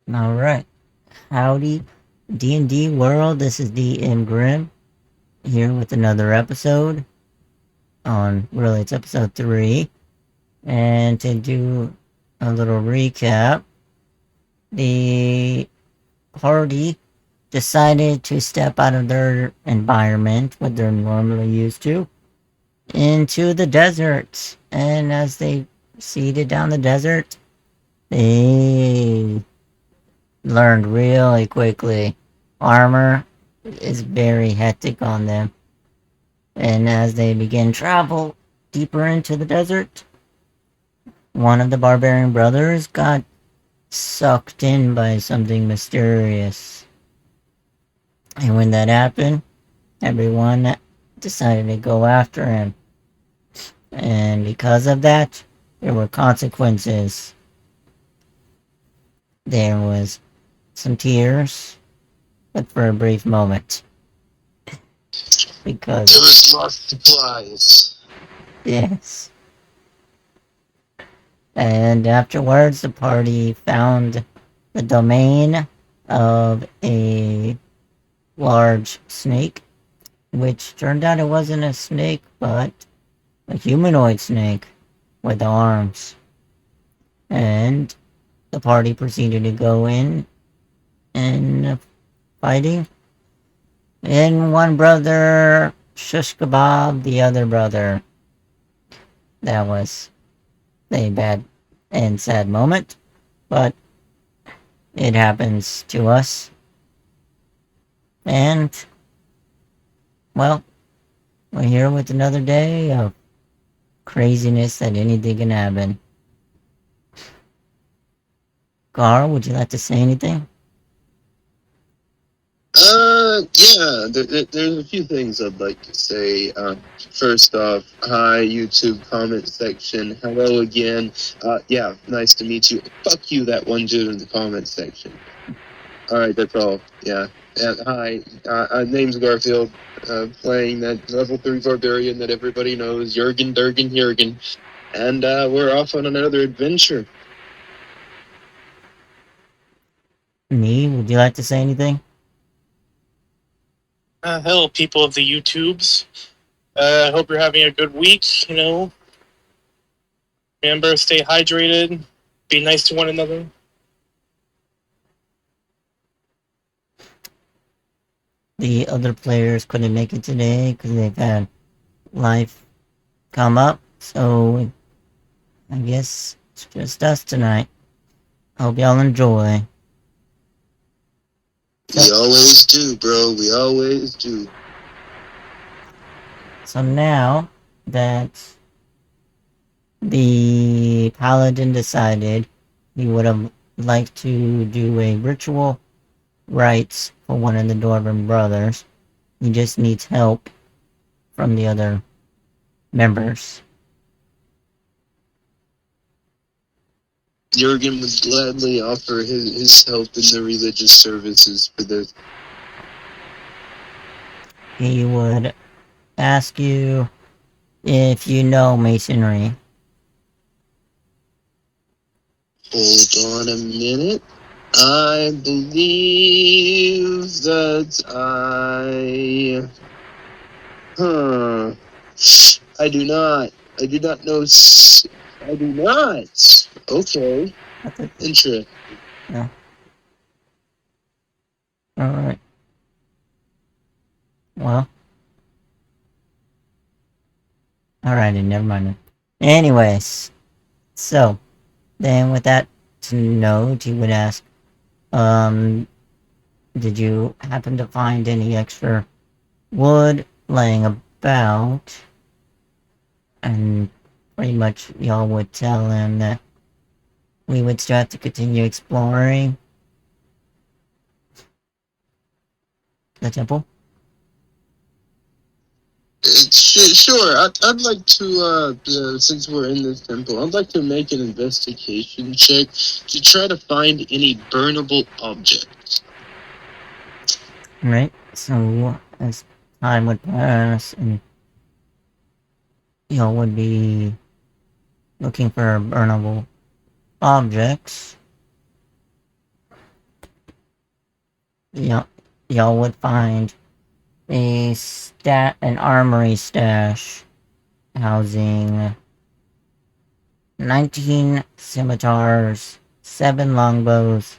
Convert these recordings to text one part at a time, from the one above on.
Alright. Howdy, D&D world. This is DM Grimm here with another episode really, it's episode 3. And to do a little recap, the party decided to step out of their environment, what they're normally used to, into the desert. And as they proceeded down the desert, they learned really quickly armor is very hectic on them. And as they begin travel deeper into the desert, one of the barbarian brothers got sucked in by something mysterious. And when that happened, everyone decided to go after him. And because of that, there were consequences. There was some tears, but for a brief moment. Because there was lost supplies. yes. And afterwards, the party found the domain of a large snake, which turned out it wasn't a snake, but a humanoid snake with arms. And the party proceeded to go in and fighting. And one brother shush kebab the other brother. That was a bad and sad moment, but it happens to us. And, well, we're here with another day of craziness that anything can happen. Carl, would you like to say anything? Yeah, there's a few things I'd like to say. First off, hi, YouTube comment section. Hello again. Yeah, nice to meet you. Fuck you, that one dude in the comment section. Alright, that's all. Yeah. And hi, name's Garfield, playing that level 3 barbarian that everybody knows, Jurgen Durgen Jurgen. And we're off on another adventure. Me, would you like to say anything? Hello, people of the YouTubes. I hope you're having a good week. Remember, stay hydrated, be nice to one another. The other players couldn't make it today because they've had life come up, so I guess it's just us tonight. Hope y'all enjoy. We always do, bro. We always do. So now that the paladin decided he would have liked to do a ritual rites for one of the Dwarven brothers, he just needs help from the other members. Jurgen would gladly offer his help in the religious services for this. He would ask you if you know masonry. Hold on a minute. I believe that I do not. I do not know. I do not. Okay. Interesting. Yeah. Alright. Well. Alrighty, never mind. Anyways. So, then with that to note, he would ask, did you happen to find any extra wood laying about? And pretty much y'all would tell him that we would still have to continue exploring the temple. Sure. I'd like to, since we're in this temple, I'd like to make an investigation check to try to find any burnable objects. Right? So, as time would pass, and y'all would be looking for burnable objects, y'all would find an armory stash housing 19 scimitars, 7 longbows,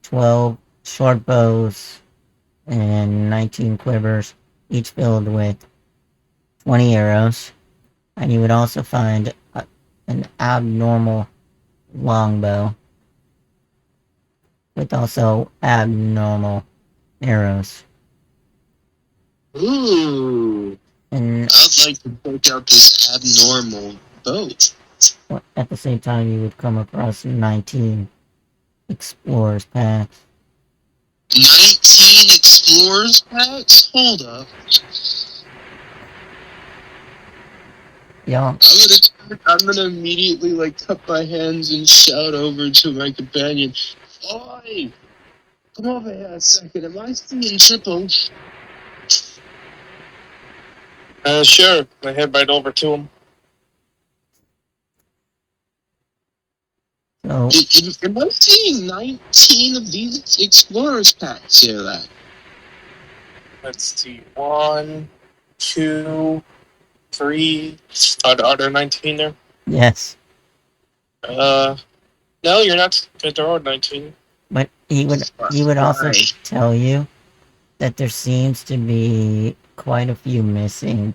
12 short bows, and 19 quivers, each filled with 20 arrows. And you would also find an abnormal longbow with also abnormal arrows. Ooh. And I'd like to check out this abnormal boat. at the same time, you would come across 19 explorers packs. 19 explorers packs? Hold up. Y'all, I'm gonna immediately like cup my hands and shout over to my companion, "Oi! Come over here a second. Am I seeing triples?" Sure. I head right over to him. so Am I seeing 19 of these explorers packs here, lad? Let's see. 1, 2, 3. Are there 19 there? yes, No, you're not. There are 19. but he would also Why? tell you that there seems to be quite a few missing.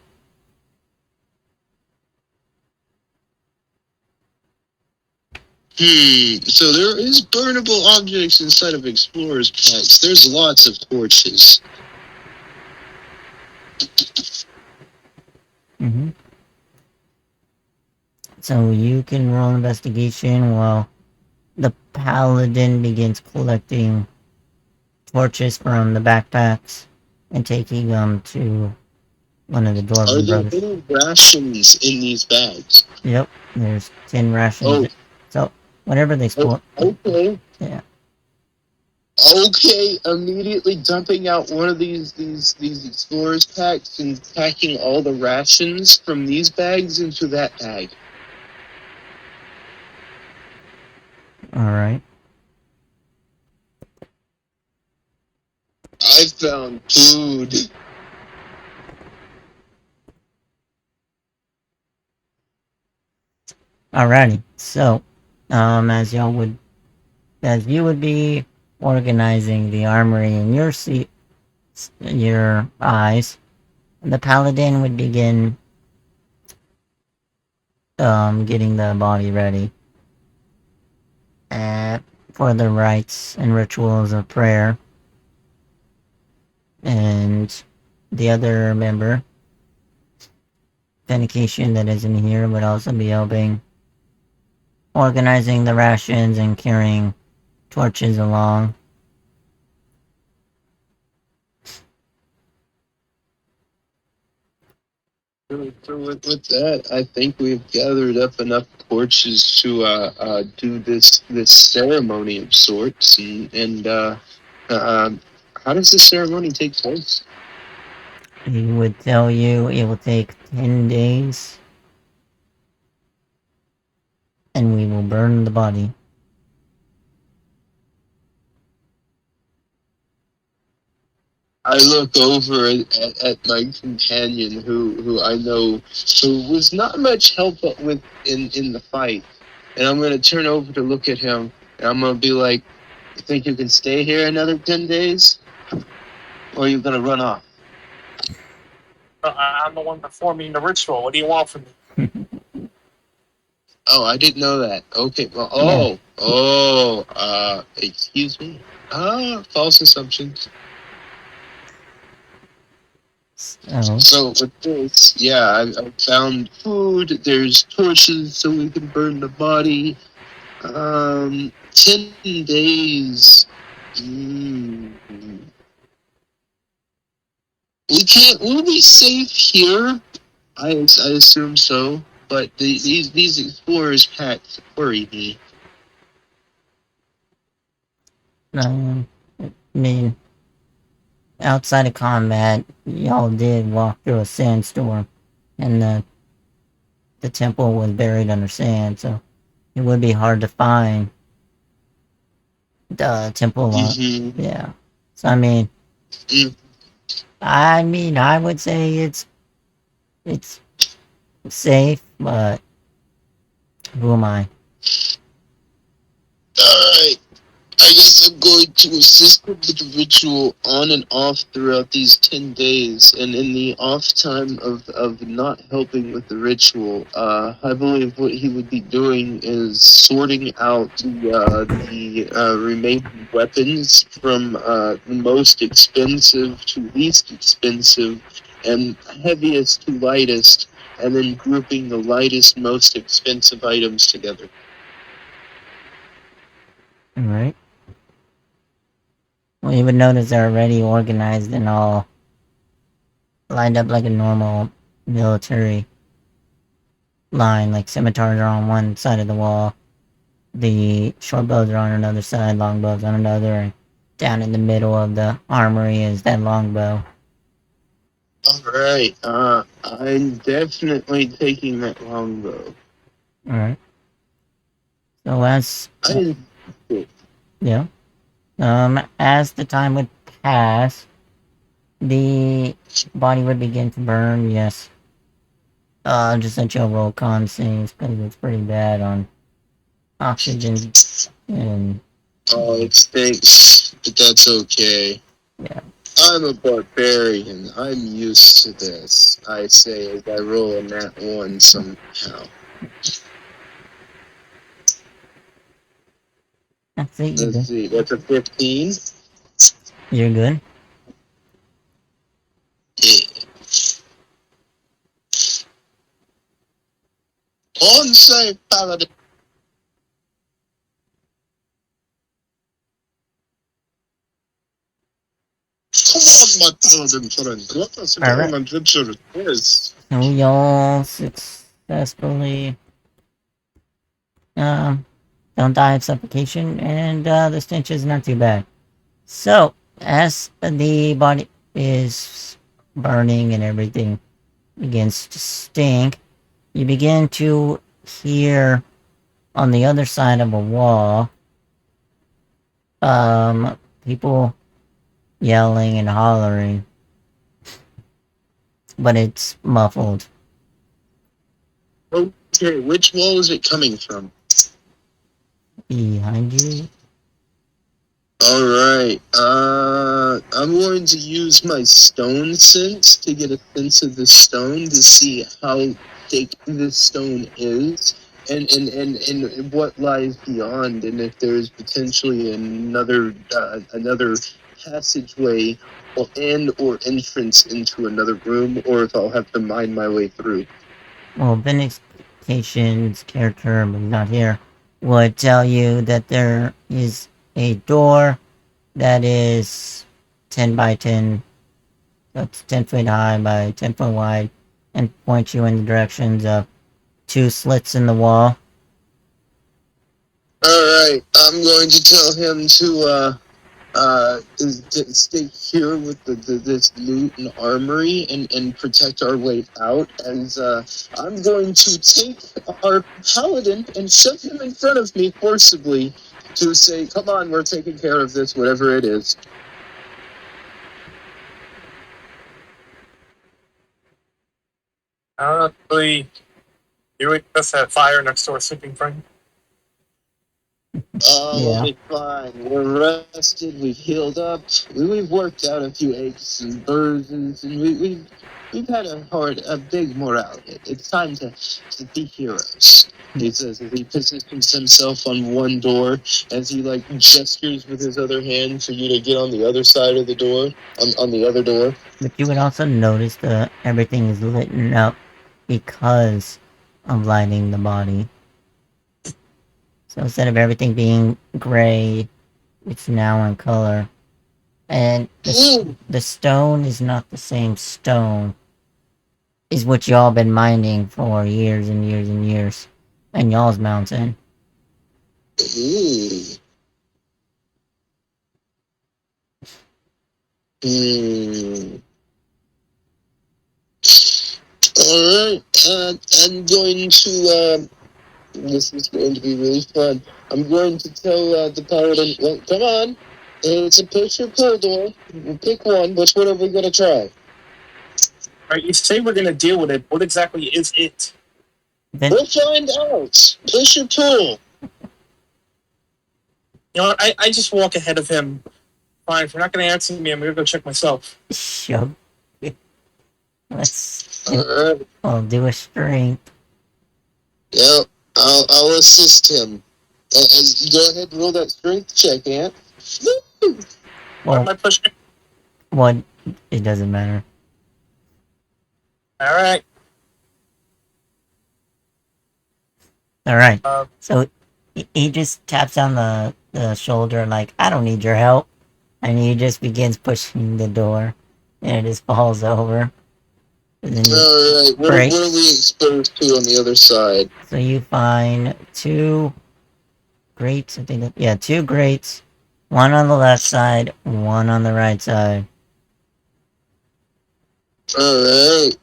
So there is burnable objects inside of explorers packs. There's lots of torches. Mm-hmm. So you can roll investigation while the paladin begins collecting torches from the backpacks and taking them to one of the Are Dwarven there brothers. any rations in these bags? Yep, there's 10 rations. Oh, So whenever they oh, spawn, okay. yeah, Okay, immediately dumping out one of these explorers packs and packing all the rations from these bags into that bag. all right. I found food. Alrighty. So, as you would be organizing the armory in your eyes, the paladin would begin getting the body ready uh, for the rites and rituals of prayer, and the other member, Authentication, that isn't here, would also be helping organizing the rations and carrying torches along. So with that, I think we've gathered up enough torches to do this ceremony of sorts. How does this ceremony take place? He would tell you it will take 10 days, and we will burn the body. I look over at my companion, who I know, who was not much help with in the fight, and I'm gonna turn over to look at him, and I'm gonna be like, "You think you can stay here another 10 days, or are you gonna run off?" I'm the one performing the ritual. What do you want from me? Oh, I didn't know that. Okay, well, excuse me. False assumptions. So with this, yeah, I found food. There's torches so we can burn the body. 10 days. We'll be safe here. I assume so. But these explorers packs worry me. I mean, outside of combat, y'all did walk through a sandstorm, and the temple was buried under sand, so it would be hard to find the temple. Mm-hmm. Yeah. So Mm. I would say it's safe, but who am I? Alright. I guess I'm going to assist with the ritual on and off throughout these 10 days. And in the off time of not helping with the ritual, I believe what he would be doing is sorting out the remaining weapons from most expensive to least expensive and heaviest to lightest, and then grouping the lightest, most expensive items together. Alright. Well, you would notice they're already organized and all lined up like a normal military line. Like scimitars are on one side of the wall, the short bows are on another side, long bows on another, and down in the middle of the armory is that longbow. All right. I'm definitely taking that longbow. Alright. So as I yeah. As the time would pass, the body would begin to burn, yes. Just let you roll con saves, because it's pretty bad on oxygen and oh, it stinks, but that's okay. yeah. I'm a barbarian. I'm used to this. I say as I roll a nat one somehow. That's it, you're Let's good. see. That's a 15. You're good. Yeah. On save, paladin. Come on, my paladin friend. Let us go Alright. on adventure. Yes. So y'all successfully um don't die of suffocation, and the stench is not too bad. So as the body is burning and everything begins to stink, you begin to hear on the other side of a wall people yelling and hollering, but it's muffled. Okay, which wall is it coming from? Behind you. All right. I'm going to use my stone sense to get a sense of the stone to see how thick this stone is, and what lies beyond, and if there is potentially another passageway or entrance into another room, or if I'll have to mine my way through. Well, Vindication's character, but he's not here, would tell you that there is a door that is 10 by 10, that's 10 feet high by 10 foot wide, and point you in the directions of two slits in the wall. All right. I'm going to tell him to stay here with this loot and armory and protect our way out, as I'm going to take our paladin and shove him in front of me forcibly to say, come on, we're taking care of this, whatever it is. Honestly, you would just have fire next to our sleeping frame. Yeah. We'll be fine. We're rested. We've healed up. We've worked out a few aches and bruises, and we've had a big morale hit. It's time to be heroes. He says as he positions himself on one door, as he like gestures with his other hand for you to get on the other side of the door, on the other door. But you would also notice that everything is lit up because of lighting the body. So instead of everything being gray, it's now in color. And the stone is not the same stone. Is what y'all been mining for years and years and years. And y'all's mountain. Ooh. Hmm. All right. I'm going to. This is going to be really fun. I'm going to tell the paladin. Well, come on. It's a push or pull door. We'll pick one. Which one are we gonna try? All right, you say we're gonna deal with it. What exactly is it? Then We'll find out. Push or pull. You know what? I just walk ahead of him. Fine, if you're not gonna answer me, I'm gonna go check myself. show. Let's All do. right. We'll do a strength. Yep. I'll assist him. Go ahead and roll that strength check, Ant. Woo! What am Well, I pushing? what? It doesn't matter. All right. All right. Uh, So he just taps on the shoulder like, I don't need your help. And he just begins pushing the door. And it just falls over. And then you All right. What are break. we exposed to on the other side? So you find two grates. I think that, yeah, two grates. One on the left side, one on the right side. All right.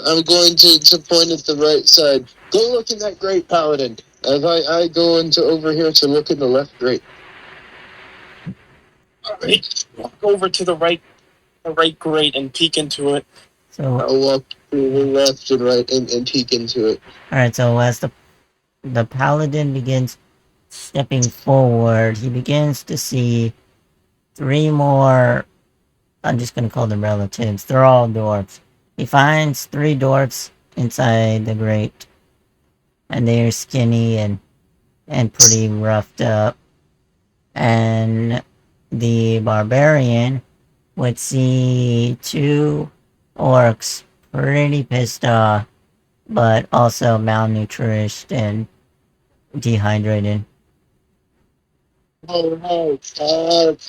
I'm going to point at the right side. Go look in that great paladin. As I go into over here to look in the left grate. all right. Walk over to the right grate and peek into it. So I'll walk to the left and right and peek into it. alright, so as the paladin begins stepping forward, he begins to see three more, I'm just gonna call them relatives. They're all dwarfs. He finds three dwarfs inside the grate. And they are skinny and pretty roughed up. And the barbarian would see two orcs pretty pissed off, but also malnourished and dehydrated. All right.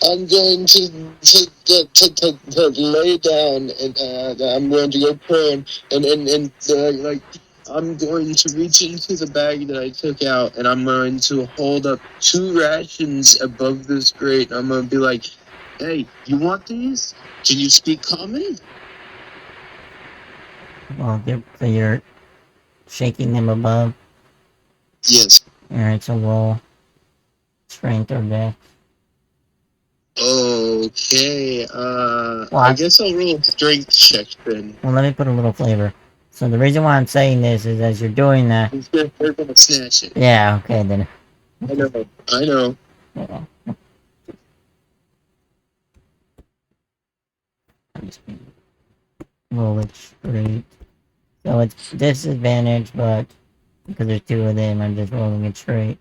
I'm going to lay down and I'm going to go prone and like I'm going to reach into the bag that I took out and I'm going to hold up two rations above this grate. I'm going to be like, "Hey, you want these? Can you speak common?" Well, so you're shaking them above. Yes. Alright, so roll strength or dex. Okay. Well, I guess I'll roll a strength check then. well, let me put a little flavor. So the reason why I'm saying this is as you're doing that. They're gonna snatch it. Yeah, okay then. I know. I know. Yeah. I'm just gonna roll it straight. So it's disadvantage, but because there's two of them, I'm just rolling it straight.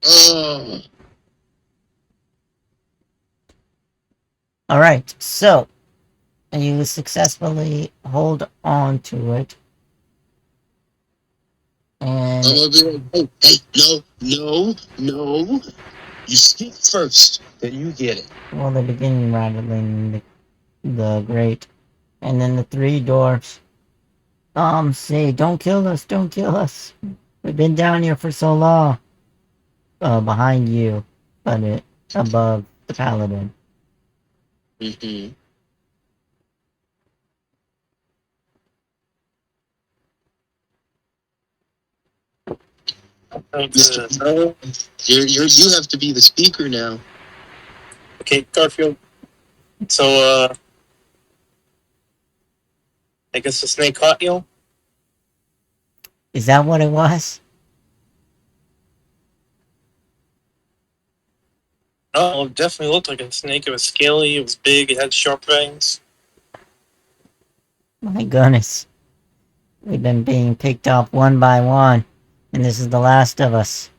Oh. Alright, so you successfully hold on to it. And I'm gonna be like, hey, no. You speak first, then you get it. well, they begin rattling the grate. And then the three dwarfs say, don't kill us. We've been down here for so long. Behind you, but above the paladin. Mm-hmm. No, you have to be the speaker now. Okay, Garfield. So, I guess the snake caught you? Is that what it was? Oh, it definitely looked like a snake. It was scaly, it was big, it had sharp fangs. My goodness. We've been being picked off one by one, and this is the last of us.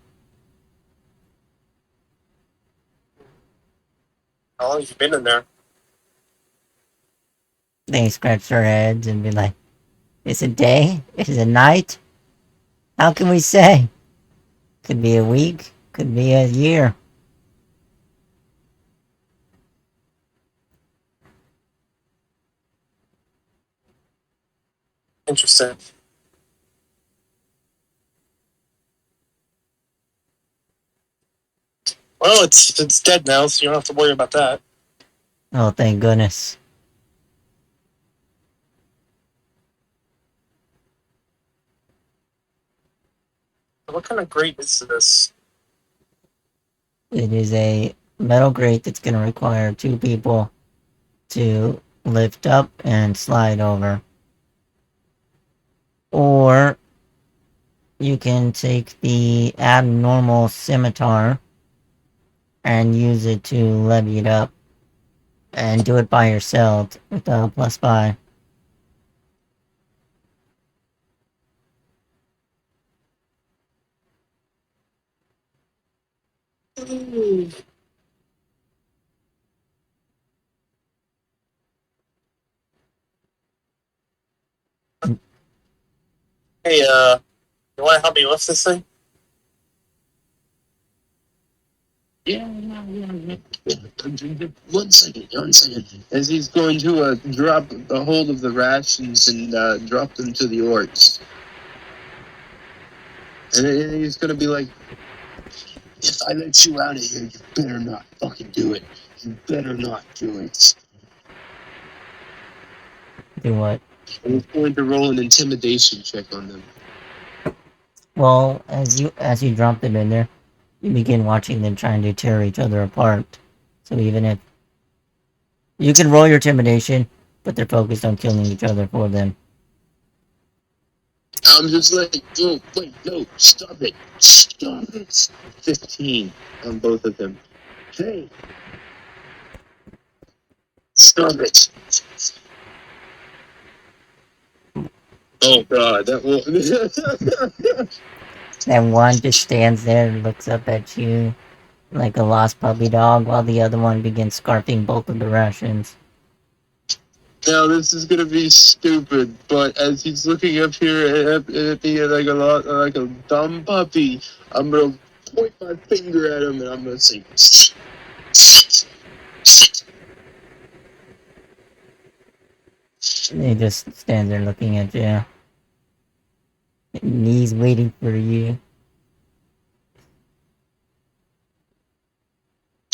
How long have you been in there? They scratch their heads and be like, is it day? Is it night? How can we say? Could be a week, could be a year. Interesting. Well, it's dead now, so you don't have to worry about that. Oh, thank goodness. What kind of grate is this? It is a metal grate that's going to require two people to lift up and slide over. Or you can take the abnormal scimitar and use it to levy it up and do it by yourself with a +5. Hey, you want to help me lift this thing? Yeah. 1 second. As he's going to drop a hold of the rations and drop them to the orcs. And he's going to be like, if I let you out of here, you better not fucking do it. You better not do it. Do what? And he's going to roll an intimidation check on them. Well, as you drop them in there, you begin watching them trying to tear each other apart. So even if you can roll your intimidation, but they're focused on killing each other for them. I'm just like, oh, wait, no, stop it. Stop it. 15 on both of them. Hey. Stop it. Oh, God, that will... And one just stands there and looks up at you like a lost puppy dog, while the other one begins scarfing both of the rations. Now this is gonna be stupid, but as he's looking up here at me like a dumb puppy, I'm gonna point my finger at him and I'm gonna say, "Sit." And he just stands there looking at you. And he's waiting for you.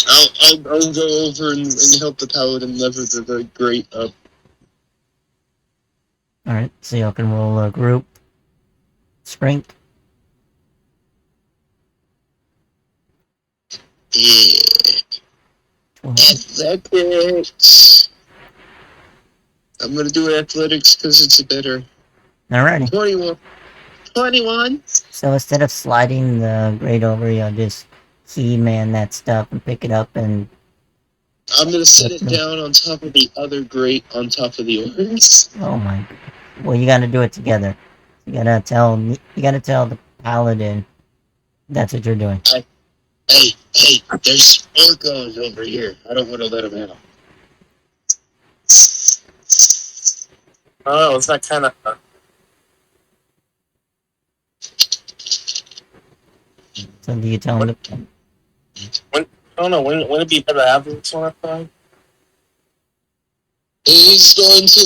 I'll go over and help the paladin lever the grate up. Alright, so y'all can roll a group strength. Yeah. 12. Athletics. I'm gonna do athletics because it's better. Alrighty. 21. So instead of sliding the grate over, you'll just key-man that stuff and pick it up and... I'm gonna set it down on top of the other grate on top of the orcs. Oh my god. Well, you gotta do it together. You gotta tell the paladin that's what you're doing. Hey, there's orcos over here. I don't want to let them out. Oh, it's not kind of. So do you tell him to... I don't know. Wouldn't it be better to have this one up there? He's going to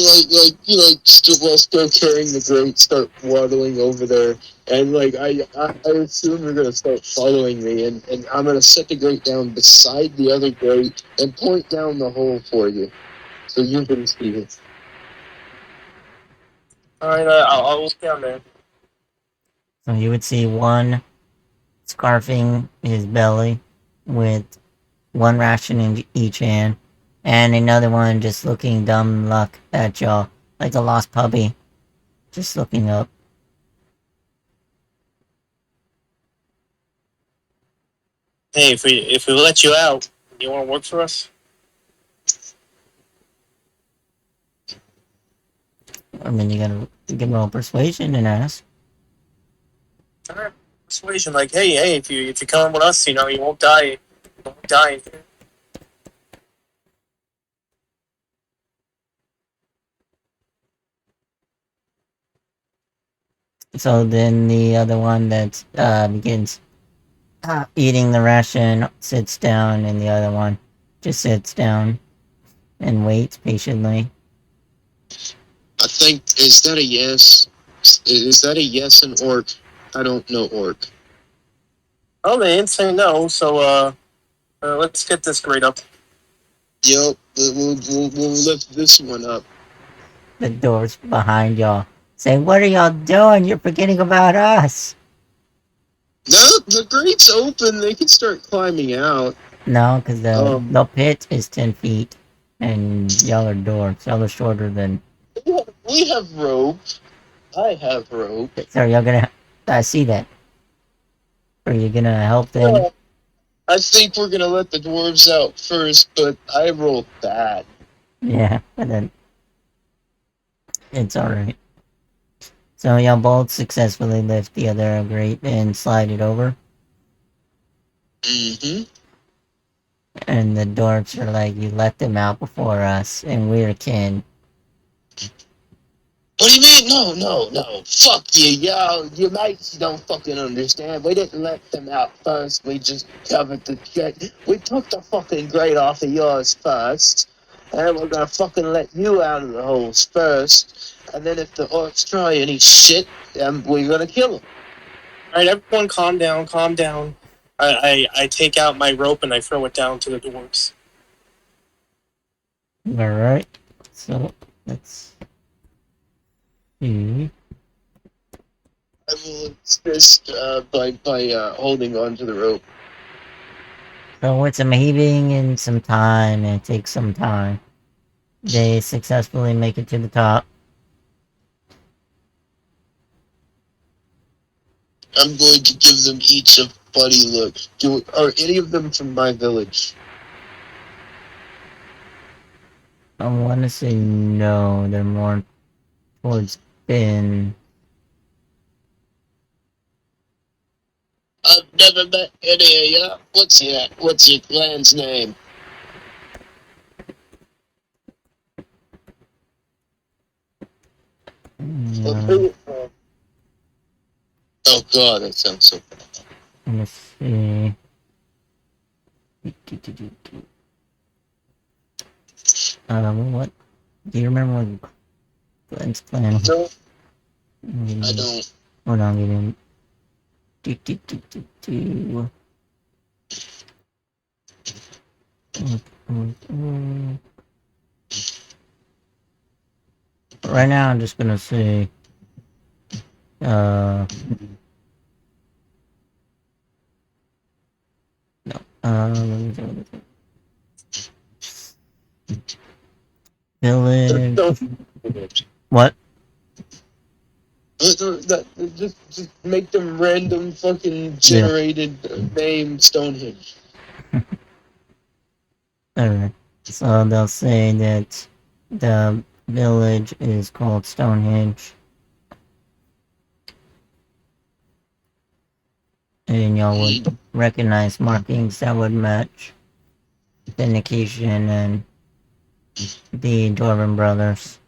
still carrying the grate, start waddling over there, and I assume you're gonna start following me, and I'm gonna set the grate down beside the other grate and point down the hole for you, so you can see it. All right, I'll look down there. So you would see one scarfing his belly with one ration in each hand, and another one just looking dumb luck at y'all, like a lost puppy, just looking up. Hey, if we let you out, you want to work for us? I mean, you can roll persuasion and ask. All right, persuasion. Like, hey, if you come with us, you won't die. You won't die. So then the other one that begins eating the ration sits down, and the other one just sits down and waits patiently. I think, is that a yes? Is that a yes in orc? I don't know orc. Oh, they didn't say no, so let's get this grade up. Yep, we'll lift this one up. The door's behind y'all. Say, what are y'all doing? You're forgetting about us. No, the grate's open. They can start climbing out. No, because Um, the pit is 10 feet, and y'all are dwarves. Y'all are shorter than. we have rope. I have rope. So y'all gonna. I see that. Are you gonna help them? Yeah, I think we're gonna let the dwarves out first, but I rolled bad. Yeah, and then it's alright. So y'all both successfully lift the other grate and slide it over. Mm-hmm. And the dwarves are like, you let them out before us, and we're kin. What do you mean? No. Fuck you, yo. You mates don't fucking understand. We didn't let them out first. We just covered the shit. We took the fucking grate off of yours first. And we're gonna fucking let you out of the holes first. And then if the orcs try any shit, we're gonna kill them. All right, everyone, calm down, calm down. I take out my rope and I throw it down to the dwarves. Alright. So, let's see. I will assist by holding on to the rope. So with some heaving and some time, and it takes some time, they successfully make it to the top. I'm going to give them each a buddy look. Are any of them from my village? I want to say no, they're more towards Ben. I've never met any of you. What's your clan's name? Mm, Oh god, that sounds so bad. let me see. What? Do you remember what Glenn's plan was? No, I don't. Hold on, give him. Do, do, do, do, do. Right now, I'm just gonna say, no, village. What? Just make them random fucking generated name Stonehenge. Alright. So they'll say that the village is called Stonehenge. And y'all would recognize markings that would match Vindication and the Dwarven brothers.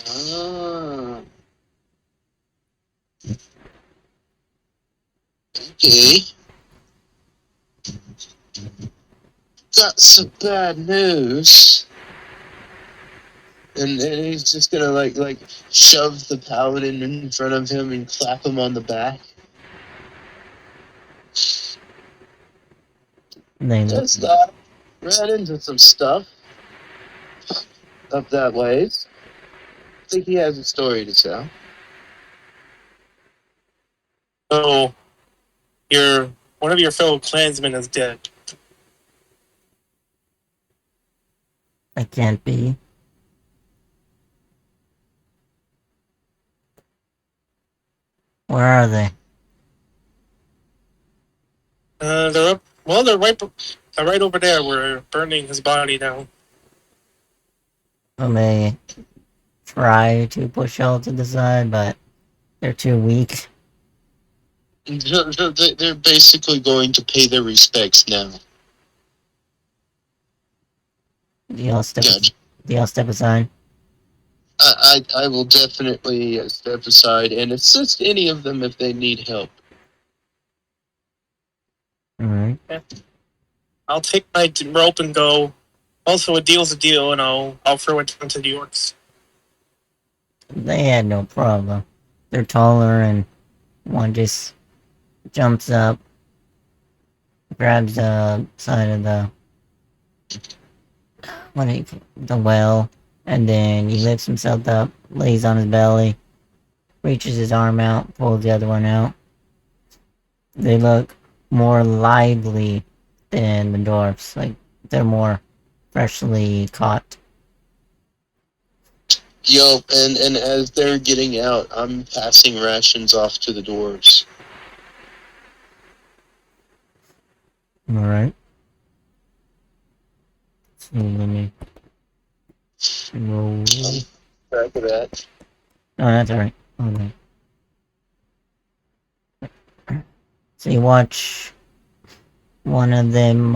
Ah. Okay. Got some bad news. And he's just gonna like shove the paladin in front of him and clap him on the back. They Just ran into some stuff up that ways. I think he has a story to tell. So, one of your fellow clansmen is dead. That can't be. Where are they? They're up. Well, they're right over there. We're burning his body now. I may try to push y'all to the side, but they're too weak. They're basically going to pay their respects now. Do y'all step, Gotcha. do y'all step aside? I will definitely step aside and assist any of them if they need help. Alright. I'll take my rope and go. Also, a deal's a deal, and I'll throw it down to the orcs. They had no problem. They're taller, and one just jumps up, grabs the side of the well, and then he lifts himself up, lays on his belly, reaches his arm out, pulls the other one out. They look more lively than the dwarfs. Like, they're more freshly caught. Yo, and as they're getting out, I'm passing rations off to the dwarves. Alright. So let me roll. Track of that. Oh, that's alright. Okay. So you watch one of them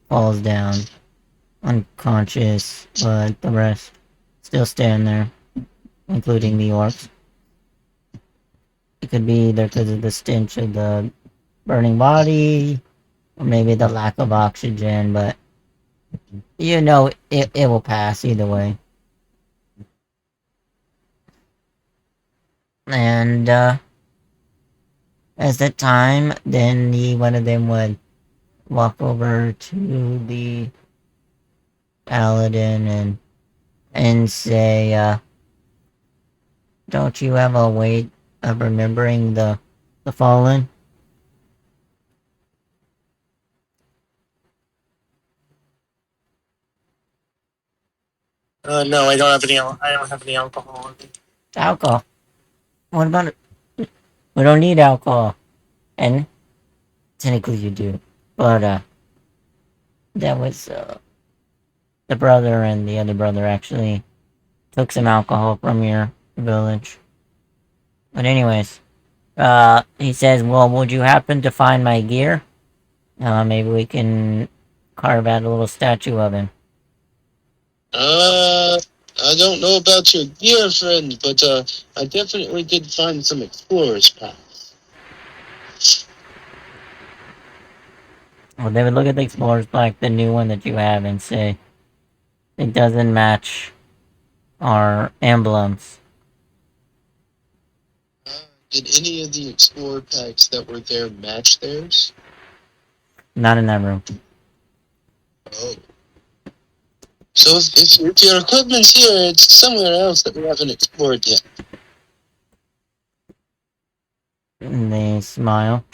falls down, unconscious, but the rest still stand there, including the orcs. It could be either because of the stench of the burning body, or maybe the lack of oxygen, but you know it will pass either way. And as the time, then one of them would walk over to the paladin and say, "Don't you have a way of remembering the fallen?" No, I don't have any. I don't have any alcohol on me. Alcohol. What about it? We don't need alcohol, and technically you do, but that was the brother and the other brother actually took some alcohol from your village. But anyways, he says, "Well, would you happen to find my gear? Maybe we can carve out a little statue of him." I don't know about your gear, friend, but I definitely did find some explorer's paths. Well, they would look at the explorer's plaque, the new one that you have, and say, "It doesn't match our emblems." Did any of the explorer packs that were there match theirs? Not in that room. Oh. So if your equipment's here, it's somewhere else that we haven't explored yet. And they smile.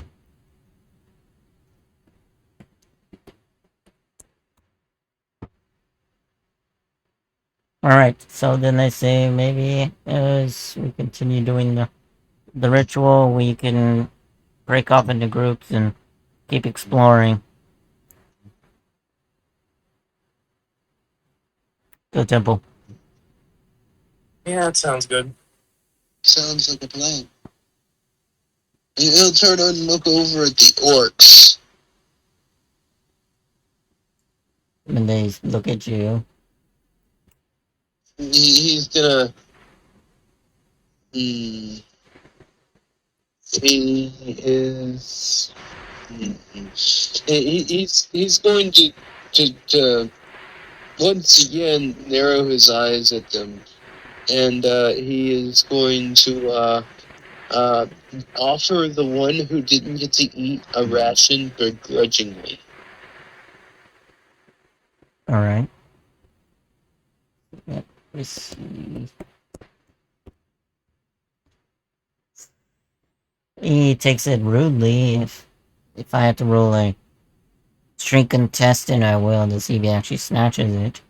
Alright, so then they say maybe as we continue doing the ritual, we can break off into groups and keep exploring the temple. Yeah, that sounds good. Sounds like a plan. He'll turn and look over at the orcs. And they look at you. He's gonna. He is. He's going to once again narrow his eyes at them, and he is going to offer the one who didn't get to eat a ration begrudgingly. Alright. Let me see. He takes it rudely. If I have to roll a strength contestant, I will to see if he actually snatches it.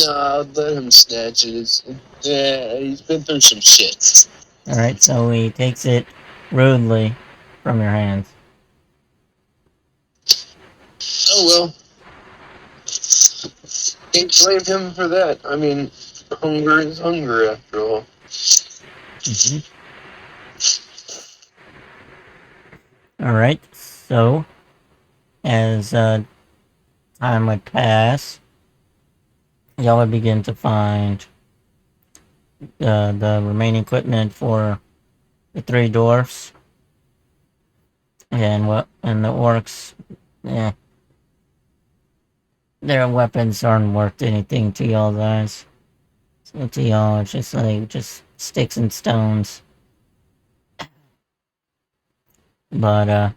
No, let him snatch it. Yeah, he's been through some shit. Alright, so he takes it rudely from your hands. Oh well. Can't blame him for that. I mean, hunger is hunger after all. Alright, so as time would pass, y'all would begin to find the remaining equipment for the three dwarfs. And the orcs, yeah, their weapons aren't worth anything to y'all guys. So to y'all, it's just like just sticks and stones. But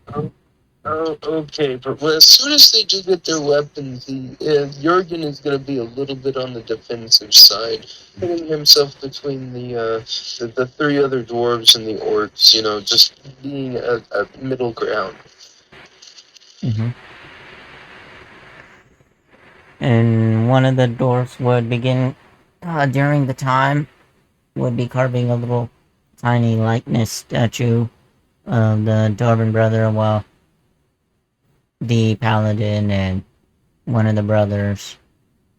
Oh, okay, but as soon as they do get their weapons, Jurgen is going to be a little bit on the defensive side, putting himself between the three other dwarves and the orcs, you know, just being a middle ground. Mm-hmm. And one of the dwarfs would begin, during the time, would be carving a little tiny likeness statue of the Dwarven brother, while the paladin and one of the brothers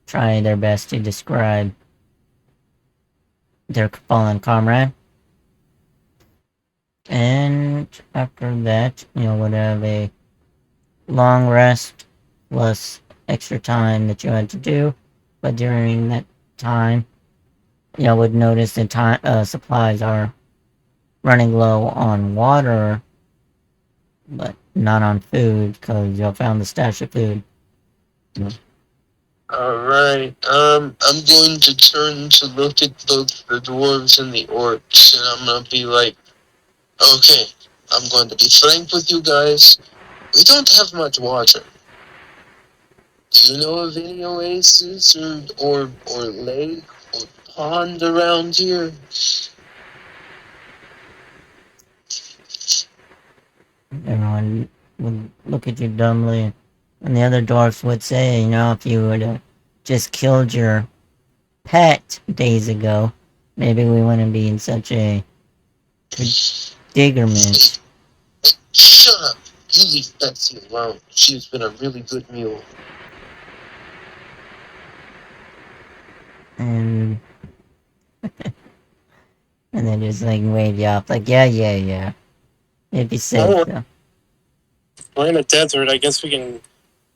try their best to describe their fallen comrade. And after that, would have a long rest plus extra time that you had to do. But during that time, would notice that time supplies are running low on water, but not on food because y'all found the stash of food. Alright, I'm going to turn to look at both the dwarves and the orcs, and I'm gonna be like, okay, I'm going to be frank with you guys. We don't have much water. Do you know of any oasis or lake or pond around here? Everyone would look at you dumbly, and the other dwarfs would say, if you would have just killed your pet days ago, maybe we wouldn't be in such a predicament. Shut up! You leave Betsy alone. She's been a really good mule. And and then just like wave you off, like, yeah. It'd be safe Oh, though. we're in a desert. I guess we can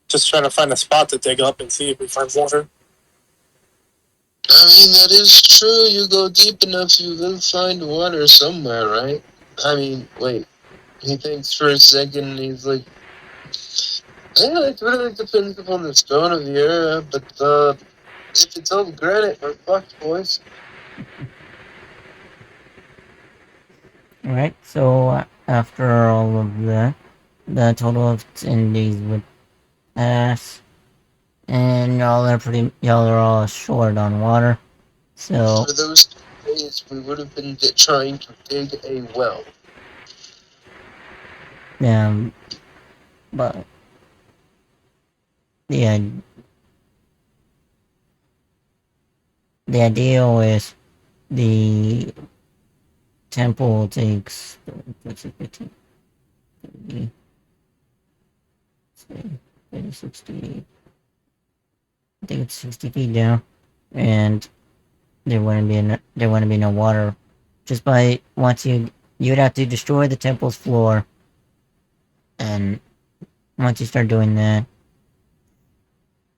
just try to find a spot to dig up and see if we find water. I mean, that is true. You go deep enough, you will find water somewhere, right? I mean, wait. He thinks for a second, and he's like, yeah, it really depends upon the stone of the area, but if it's all granite, we're fucked, boys. Alright, so after all of that, the total of 10 days would pass, and y'all are all short on water. So, For those 2 days, we would have been trying to dig a well. yeah, but yeah, the idea is the temple takes, what's it, 15, 30, 60, I think it's 60 feet down, and there wouldn't be no water. Just by once you'd have to destroy the temple's floor, and once you start doing that,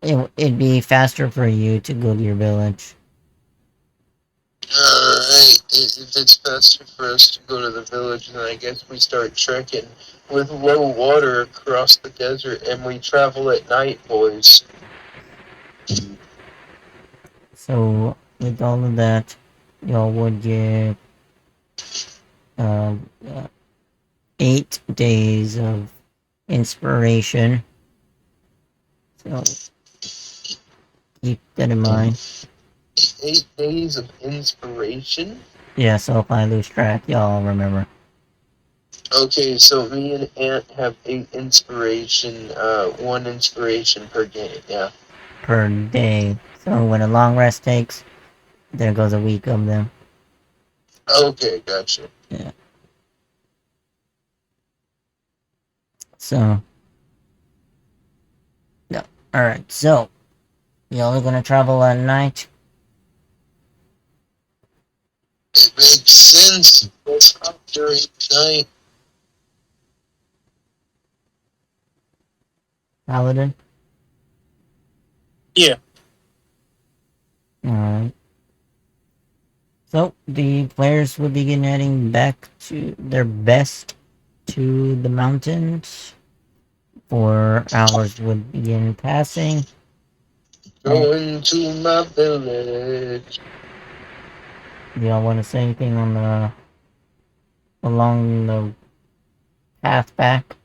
it'd be faster for you to go to your village. Alright, if it's faster for us to go to the village, then I guess we start trekking with low water across the desert, and we travel at night, boys. So with all of that, y'all would get uh, uh, 8 days of inspiration. So keep that in mind. 8 days of inspiration? Yeah, so if I lose track, y'all remember. Okay, so me and Ant have 8 inspiration, 1 inspiration per game, yeah. Per day. So when a long rest takes, there goes a week of them. Okay, gotcha. Yeah. So, yeah. Alright, so, y'all are gonna travel at night? It makes sense. Let's up during the night. Paladin? Yeah. Alright. So, the players will begin heading back to their best to the mountains. 4 hours would begin passing. Going to my village. Do y'all want to say anything along the path back?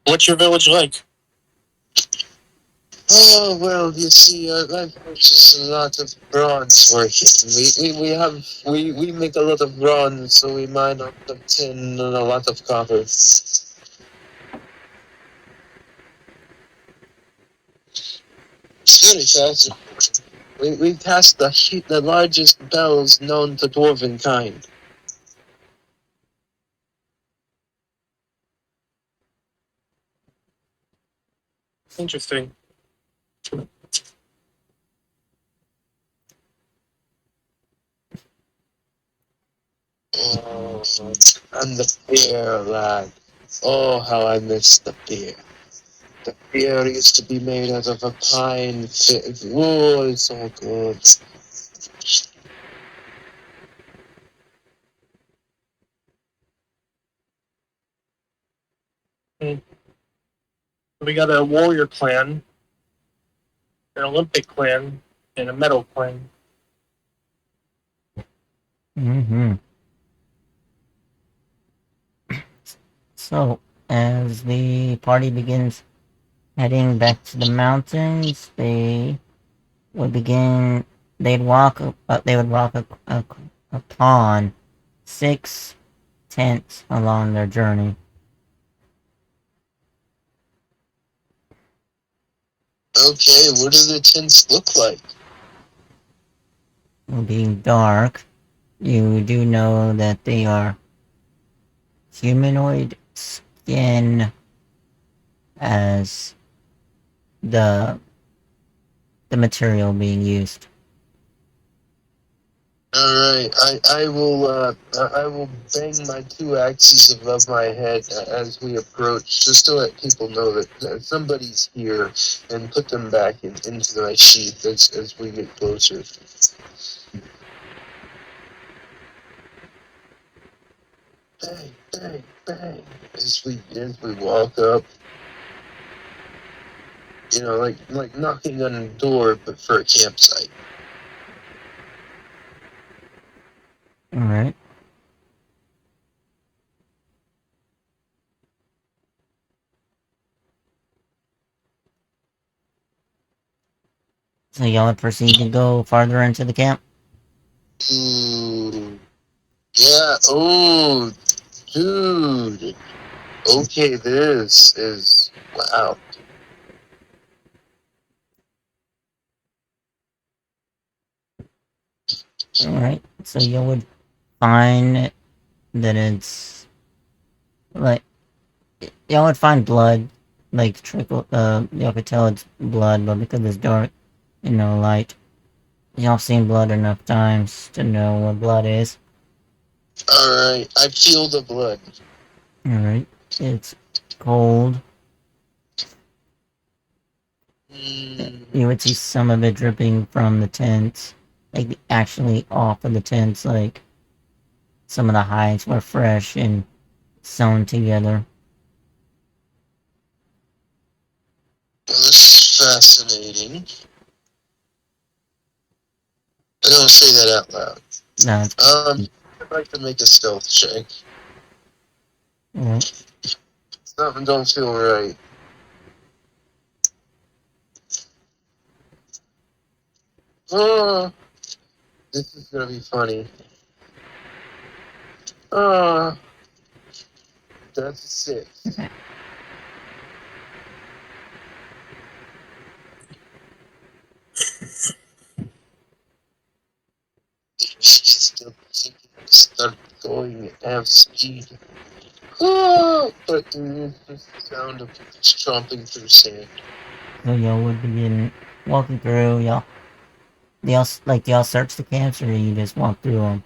What's your village like? Oh well, you see, I've purchased a lot of bronze working. We make a lot of bronze, so we mine a lot of tin and a lot of copper. Very fast. We cast the largest bells known to Dwarven kind. Interesting. Oh, and the beer, lad. Oh, how I miss the beer. The beer used to be made out of a pine. Oh, it's so good. We got a warrior clan, an Olympic clan, and a metal clan. Mm-hmm. So, as the party begins heading back to the mountains, they would begin. They would walk upon 6 tents along their journey. Okay, what do the tents look like? Being dark, you do know that they are humanoid skin as the the material being used. Alright, I will bang my two axes above my head as we approach, just to let people know that somebody's here, and put them back into my sheath as we get closer. Bang, bang, bang, as we walk up. You know, like knocking on a door, but for a campsite. Alright. So y'all proceed to go farther into the camp? Ooh. Yeah, oh, dude. Okay, this is, wow. Alright. So you would find that it's like y'all would find blood, like trickle. Y'all could tell it's blood, but because it's dark and no light, y'all seen blood enough times to know what blood is. Alright, I feel the blood. Alright, it's cold. Mm, You would see some of it dripping from the tents, like actually off of the tents. Like some of the hides were fresh and sewn together. well, this is fascinating. I don't say that out loud. No, it's I'd like to make a stealth check. alright. Something don't feel right. Oh, this is gonna be funny. Oh, that's a 6. Still thinking to start going at half speed. Oh, but it's just the sound of stomping through sand. So y'all would begin walking through. Y'all search the camps, or you just walk through them.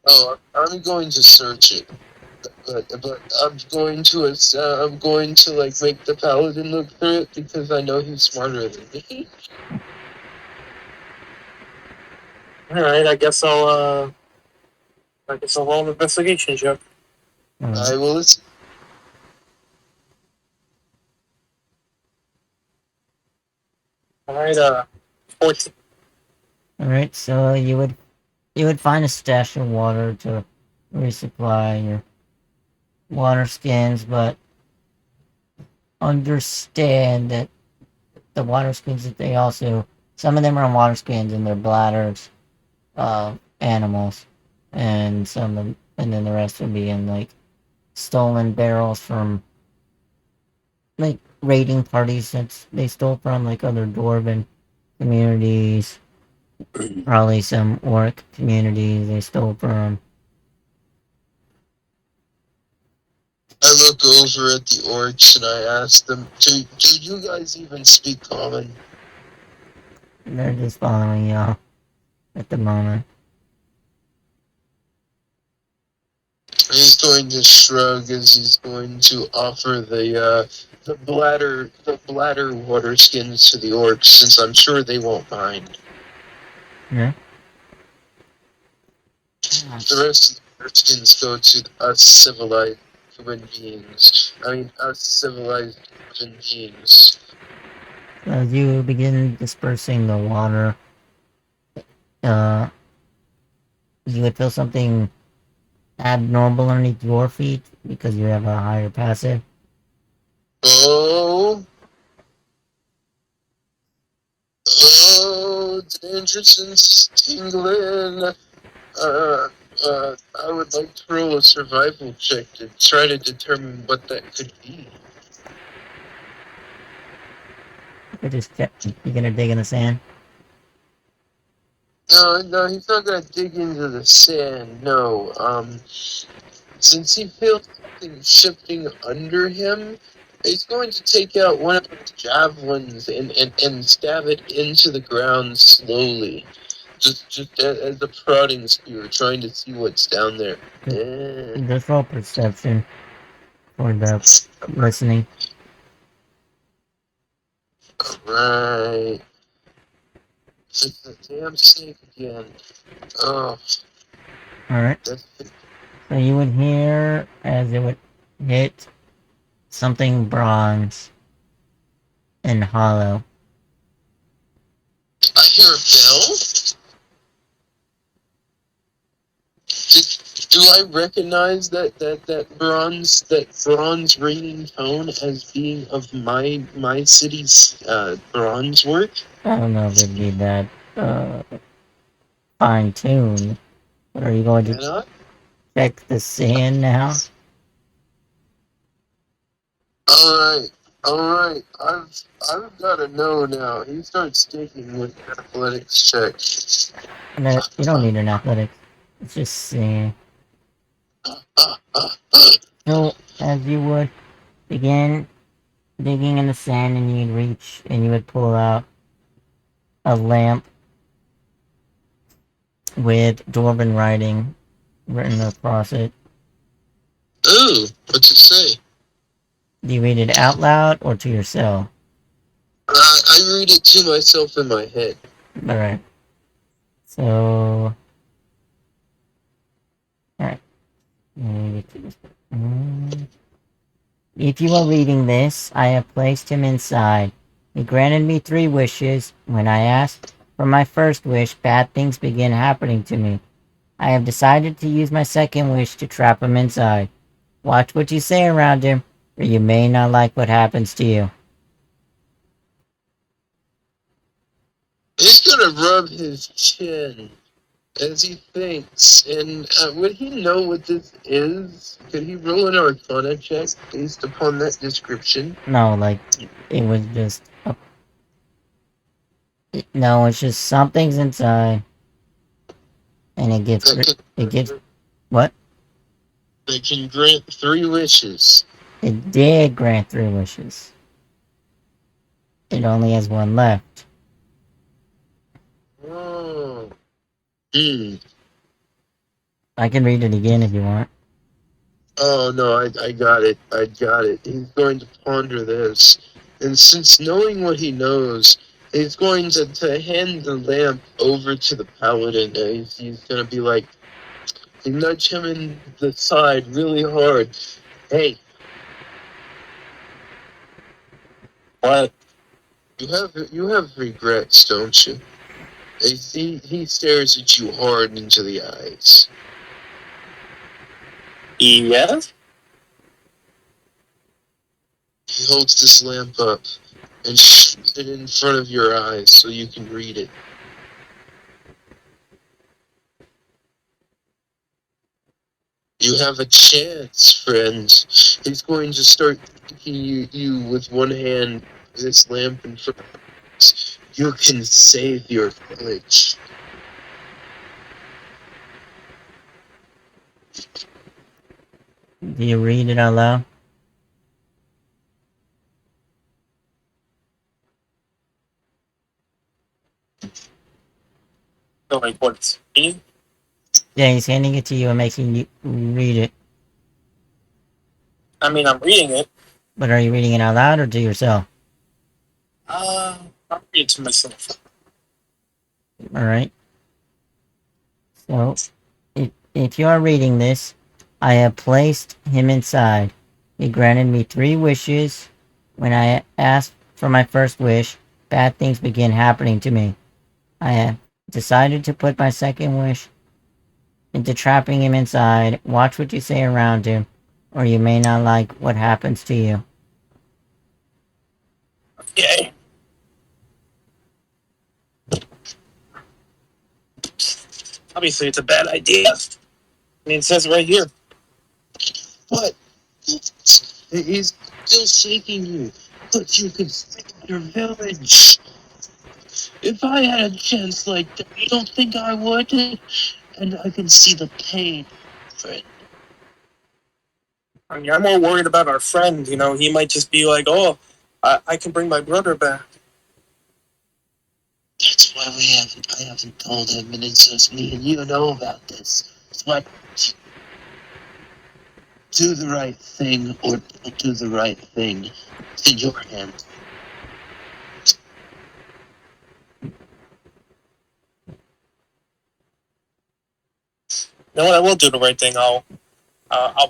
Oh, I'm going to search it, but I'm going to like make the paladin look through it because I know he's smarter than me. All right, I guess I'll roll an investigation check. I will listen. All right, 14. Alright, so you would find a stash of water to resupply your water skins, but understand that the water skins that they also, some of them are water skins and they're bladders of animals, and and then the rest would be in like stolen barrels from like raiding parties that they stole from like other dwarven communities, probably some orc communities they stole from. I look over at the orcs and I ask them, do you guys even speak common? They're just following y'all at the moment. He's going to shrug as he's going to offer the bladder water skins to the orcs, since I'm sure they won't mind. Yeah. The rest of the water skins go to us civilized human beings. I mean, us civilized human beings. As you begin dispersing the water, uh, you would feel something abnormal underneath your feet because you have a higher passive. Oh, dangerous and tingling. Uh, I would like to roll a survival check to try to determine what that could be. You just check. You're gonna dig in the sand. No, he's not gonna dig into the sand. No. Since he feels something shifting under him, he's going to take out one of his javelins and stab it into the ground slowly. Just as a prodding spear, trying to see what's down there. Just roll perception for the listening. Right. It's the damn snake again. Oh, Alright. that's So you would hear as it would hit something bronze and hollow. I hear a bell. Do I recognize that bronze ringing tone as being of my city's bronze work? I don't know if it'd be that fine tuned. But are you going to Cannot? check the sand now? Alright. I've got to know now. He starts digging with the athletics check. No, you don't need an athletics. It's just sand. So as you would begin digging in the sand and you'd reach and you would pull out a lamp with Dwarven writing written across it. Ooh, what's it say? Do you read it out loud or to yourself? I read it to myself in my head. Alright. So. Alright. If you are reading this, I have placed him inside. He granted me 3 wishes. When I asked for my first wish, bad things began happening to me. I have decided to use my second wish to trap him inside. Watch what you say around him, or you may not like what happens to you. He's gonna rub his chin as he thinks, and would he know what this is? Could he roll an Arcana check based upon that description? No, like, it was just... no, it's just something's inside. And it gives... It gives... What? They can grant 3 wishes. It did grant 3 wishes. It only has 1 left. Oh. I can read it again if you want. Oh no, I got it. He's going to ponder this. And since knowing what he knows, he's going to hand the lamp over to the paladin. He's going to be like, he nudge him in the side really hard. Hey, What? you have regrets, don't you? He stares at you hard into the eyes. Yes? He holds this lamp up. and shove it in front of your eyes so you can read it. You have a chance, friends. He's going to start taking you with one hand, this lamp in front of us. You can save your village. Do you read it out loud? So like what's me? Yeah, he's handing it to you and making you read it. I mean, I'm reading it. But are you reading it out loud or to yourself? I'm reading to myself. Alright. So, if you are reading this, I have placed him inside. He granted me 3 wishes. When I asked for my first wish, bad things began happening to me. I have decided to put my second wish into trapping him inside. Watch what you say around him, or you may not like what happens to you. Okay. Obviously, it's a bad idea. I mean, it says it right here. What? He's still shaking you. But you can save your village. If I had a chance like that, you don't think I would? And I can see the pain, friend. I mean, I'm more worried about our friend. You know, he might just be like, "Oh, I can bring my brother back." That's why I haven't told him, and it's just me and you know about this. That's why do the right thing or don't do the right thing. It's in your hands. You know what? I will do the right thing. I'll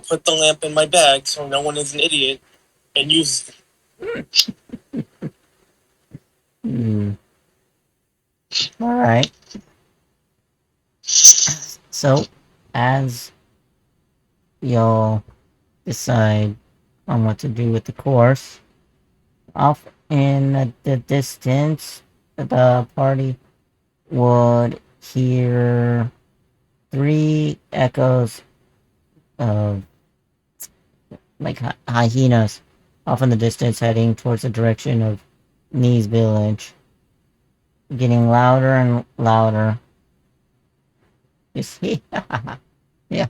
put the lamp in my bag so no one is an idiot and use it. Alright. So, as you'll decide on what to do with the course, off in the distance, the party would hear 3 echoes of like hyenas off in the distance heading towards the direction of Nee's village. Getting louder and louder. Just, yeah,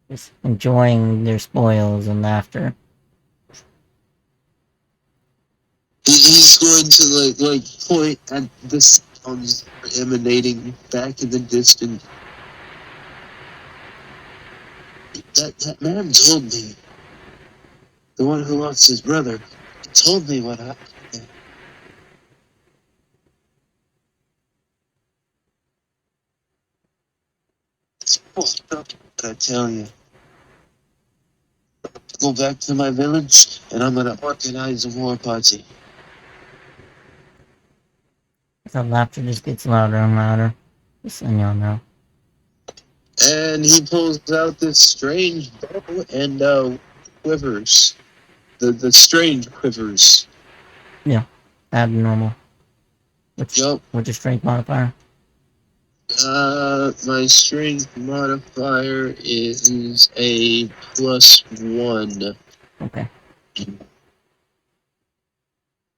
just enjoying their spoils and laughter. He's going to like point at the sounds emanating back in the distance. That man told me, the one who lost his brother, he told me what happened. It's fucked up, I tell you. Go back to my village, and I'm gonna organize a war party. The laughter just gets louder and louder. Just so y'all know. And he pulls out this strange bow and quivers. The strange quivers. Yeah, abnormal. What's Yup. your strength modifier? My strength modifier is a +1. Okay.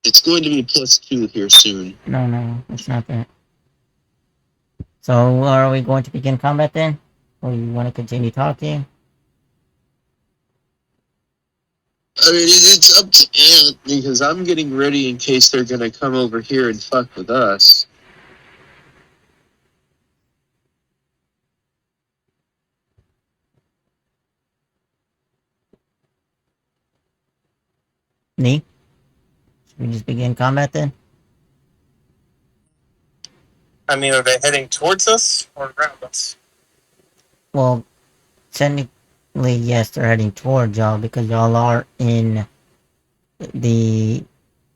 It's going to be +2 here soon. No, it's not that. So, are we going to begin combat then? Or you want to continue talking? I mean, it's up to Ant, because I'm getting ready in case they're gonna come over here and fuck with us. Nee? Should we just begin combat then? I mean, are they heading towards us or around us? Well, technically, yes, they're heading towards y'all because y'all are in the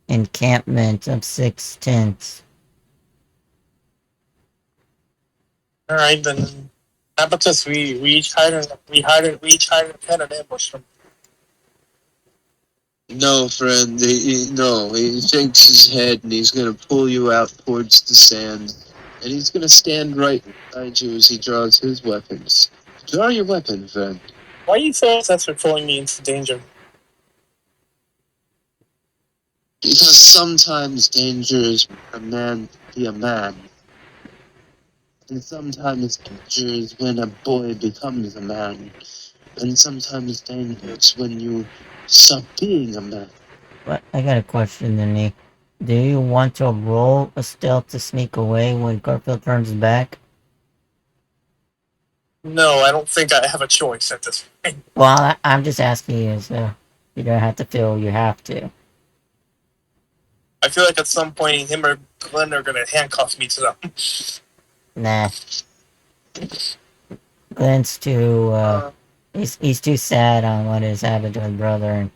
encampment of 6 tents. All right, then. How about this? We each hide in a tent and ambush them. No, friend. No, he shakes his head and he's gonna pull you out towards the sand. And he's gonna stand right beside you as he draws his weapons. Draw your weapon, friend. Why are you so obsessed with pulling me into danger? Because sometimes danger is a man be a man. And sometimes danger is when a boy becomes a man. And sometimes danger is when you stop being a man. But I got a question, Denny. Do you want to roll a stealth to sneak away when Garfield turns his back? No, I don't think I have a choice at this point. Well, I'm just asking you, so you don't have to feel you have to. I feel like at some point him or Glenn are gonna handcuff me to them. Nah. Glenn's too, he's too sad on what has happened to his brother,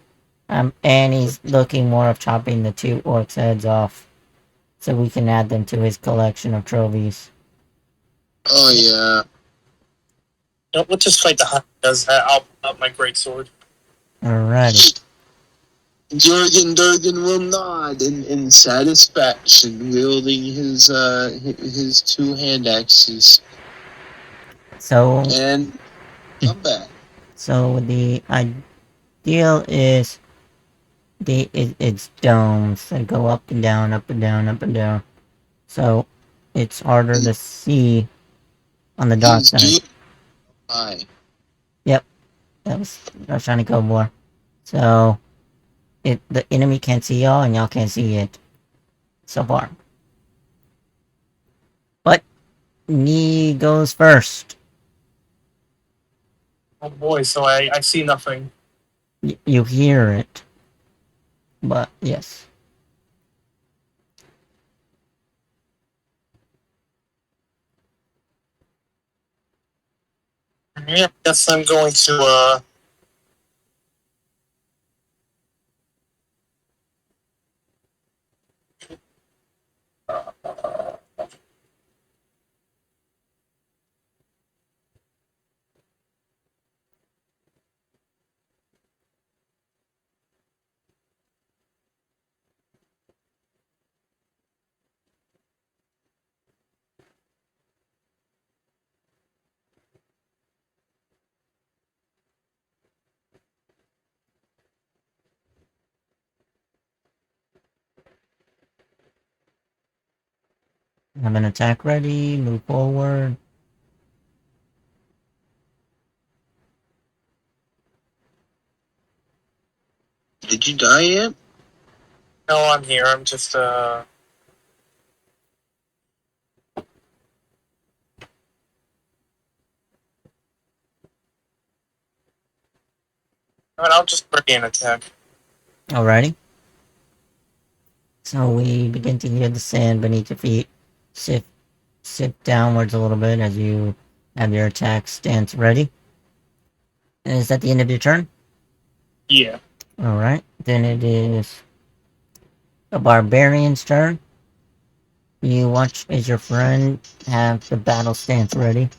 and he's looking more of chopping the two orcs' heads off so we can add them to his collection of trophies. Oh, yeah. No, let's just fight the hunt because I'll pull out my great sword. Alrighty. Jurgen Durgan will nod in satisfaction, wielding his two hand axes. So, And come back. so the ideal is it's domes that go up and down, up and down, up and down. So it's harder to see on the dark He's side. doing high. Yep, that was what I was trying to go for. So the enemy can't see y'all, and y'all can't see it so far. But knee goes first. Oh boy, so I see nothing. You hear it, but yes. Yeah, guess I'm going to Have an attack ready. Move forward. Did you die yet? no, I'm here. I'm just Alright, I'll just bring an attack. Alrighty. So we begin to hear the sand beneath your feet shift downwards a little bit as you have your attack stance ready. And is that the end of your turn? Yeah. Alright. Then it is a barbarian's turn. You watch as your friend have the battle stance ready.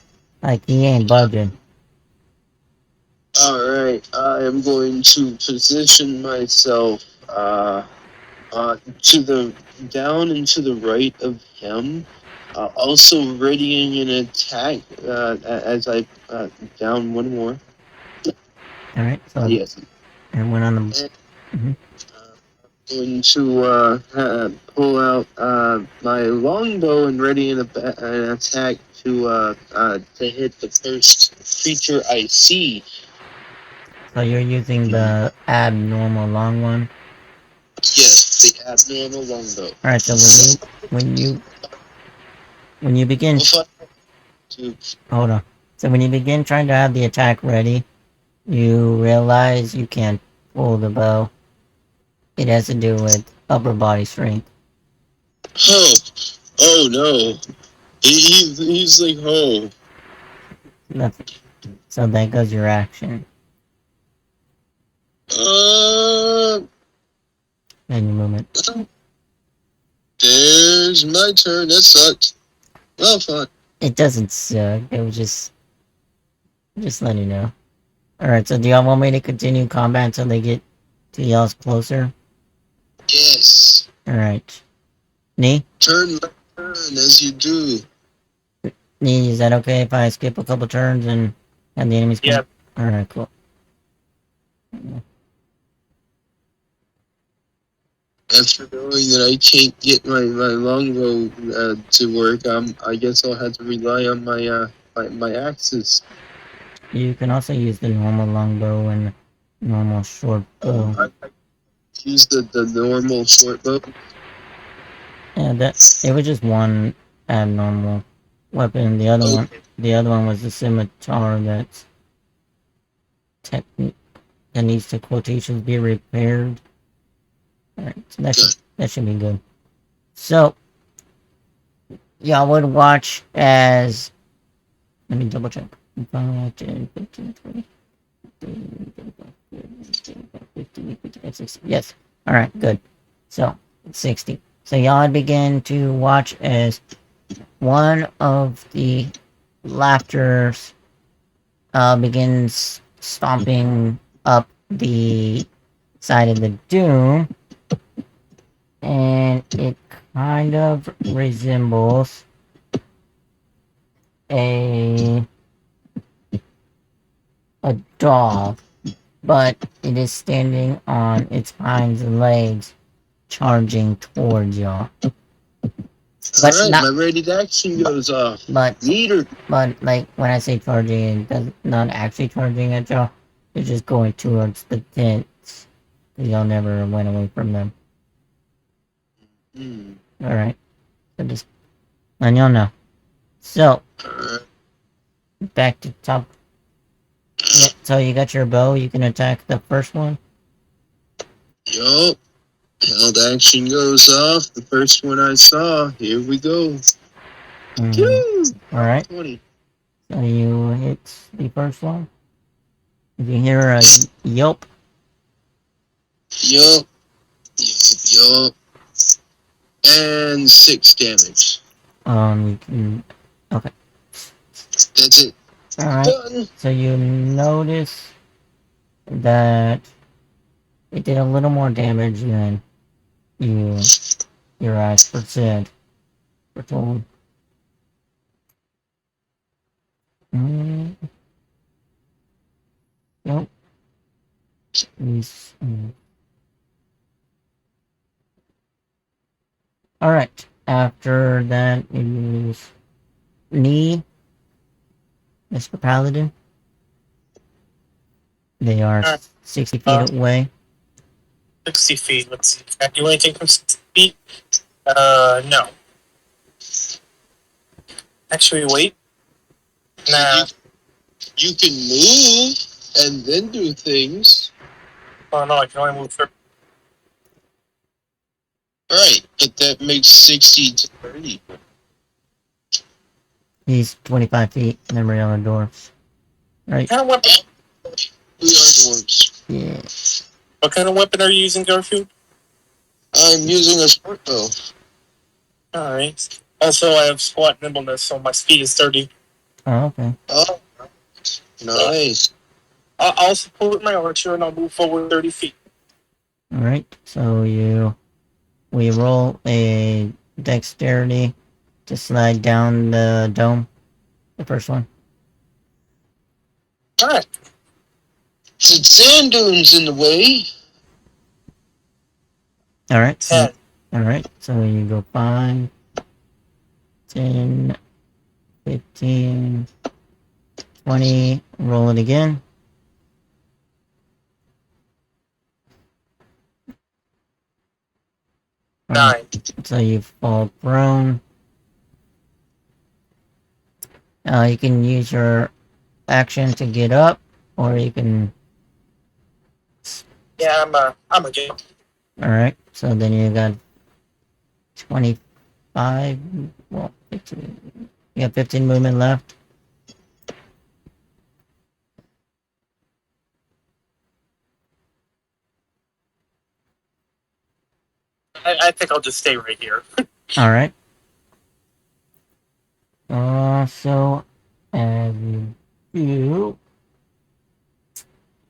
Like he ain't budging. Alright, I am going to position myself to the down and to the right of him. Also readying an attack as I down one more. Alright, so Yes. and went on the. And, going to pull out my longbow and ready an attack to hit the first creature I see. So you're using the abnormal long one. Yes, the abnormal longbow. Alright, so when you begin hold on. So when you begin trying to have the attack ready, you realize you can't pull the bow. It has to do with upper body strength. Oh, oh no. He's like, oh. Nothing. So that goes your action. And your movement. There's my turn. That sucks. Well, fine. It doesn't suck. It was just letting you know. Alright, so do y'all want me to continue combat until they get To y'all's closer? Yes. Alright. Nee? Turn left turn as you do. Nee, is that okay if I skip a couple turns and have the enemies come? Yeah. Alright, cool. After knowing that I can't get my longbow to work, I guess I'll have to rely on my axes. You can also use the normal longbow and normal short bow. I use the normal short bow. Yeah, it was just one abnormal weapon. The other one was the scimitar that's that needs to quotations be repaired. Alright, so that should be good. So y'all would watch as, let me double check. 5, 10, 15, 20, 50, 60. Yes. Alright, good. So 60. So y'all begin to watch as one of the laughters begins stomping up the side of the dune, and it kind of resembles a dog, but it is standing on its hind legs, charging towards y'all. But Alright, not, my ready action goes off. but Leader. But like when I say charging, not actually charging at y'all. They're just going towards the tents. Y'all never went away from them. Alright. So just letting y'all know. So back to top. Yeah, so you got your bow, you can attack the first one. Yup. Held action goes off. The first one I saw. Here we go. Alright. 20. So you hit the first one. If you hear a yelp. Yup. Yup. And 6 damage. You can. Okay. That's it. Alright. Done. So you notice that it did a little more damage than your eyes percent for told. Nope. Alright. After that is knee, Mr. Paladin. They are 60 feet away. 60 feet. Let's see. Can I do anything from 60 feet? No. Actually, wait. Nah. You can move and then do things. Oh, no, I can only move 30. Right, but that makes 60 to 30. He's 25 feet, and then we're on the dwarfs. Right? What kind of weapon? We are dwarves. Yeah. What kind of weapon are you using, Garfield? I'm using a short bow. Alright. Also, I have squat nimbleness, so my speed is 30. Oh, okay. Oh, nice. I'll also pull with my archer and I'll move forward 30 feet. Alright, so we roll a dexterity to slide down the dome. The first one. Alright. The sand dunes in the way. Alright. 10. Alright, so you go 5, 10, 15, 20, roll it again. Nine. So you fall prone. You can use your action to get up, or you can. Yeah, I'm a game. Alright, so then you got 25. Well, 15. You have 15 movement left. I think I'll just stay right here. Alright. So, as you do.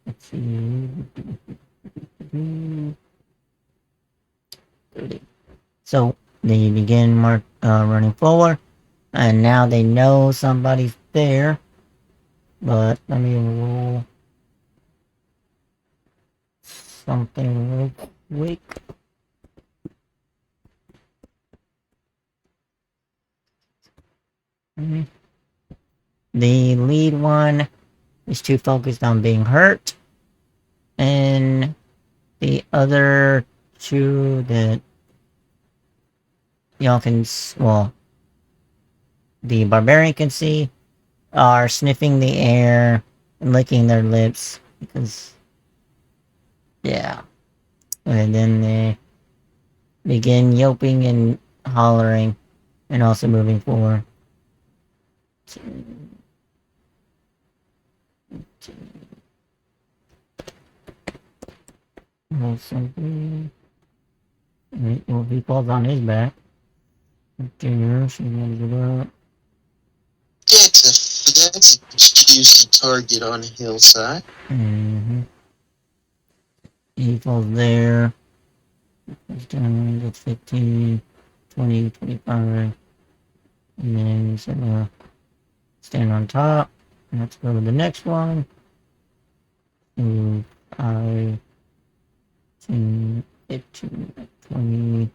Let's see. So they begin running forward, and now they know somebody's there. But let me roll something real quick. The lead one is too focused on being hurt, and the other two that y'all can, well, the barbarian can see, are sniffing the air and licking their lips because, yeah. And then they begin yelping and hollering and also moving forward. Roll something. Well, he falls on his back. Junior, she's gonna get up. That's a juicy target on a hillside. Mm-hmm. He falls there. He's down, that's 15, 20, 25. And then he's gonna stand on top. And let's go to the next one. 5, 10, 15, 20.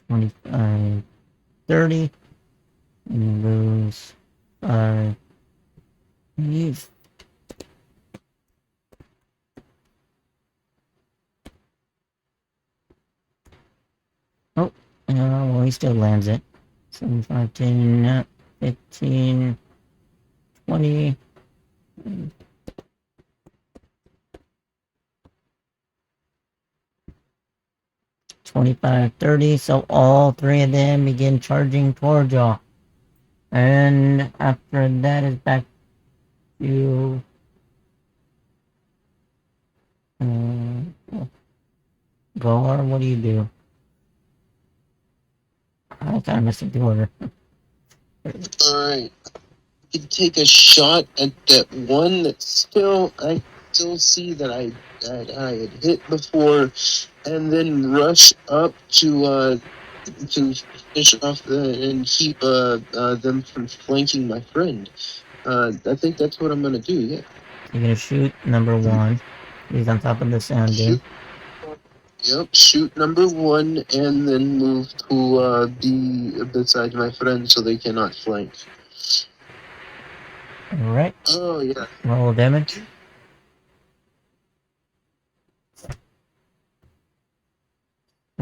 25, 30. And lose 5. Leave. Oh, well, he still lands it. 7, 5, 10, 15, 20. 25, 30. So all three of them begin charging towards y'all. And after that is back to Goar. What do you do? I kind of missed the order. Alright. You can take a shot at that one that I still see that I had hit before, and then rush up to finish off and keep them from flanking my friend. I think that's what I'm gonna do. Yeah. You're gonna shoot number 1. He's on top of the sound dune. Yep, shoot number 1 and then move to be beside my friend so they cannot flank. Alright. Oh, yeah. Roll damage.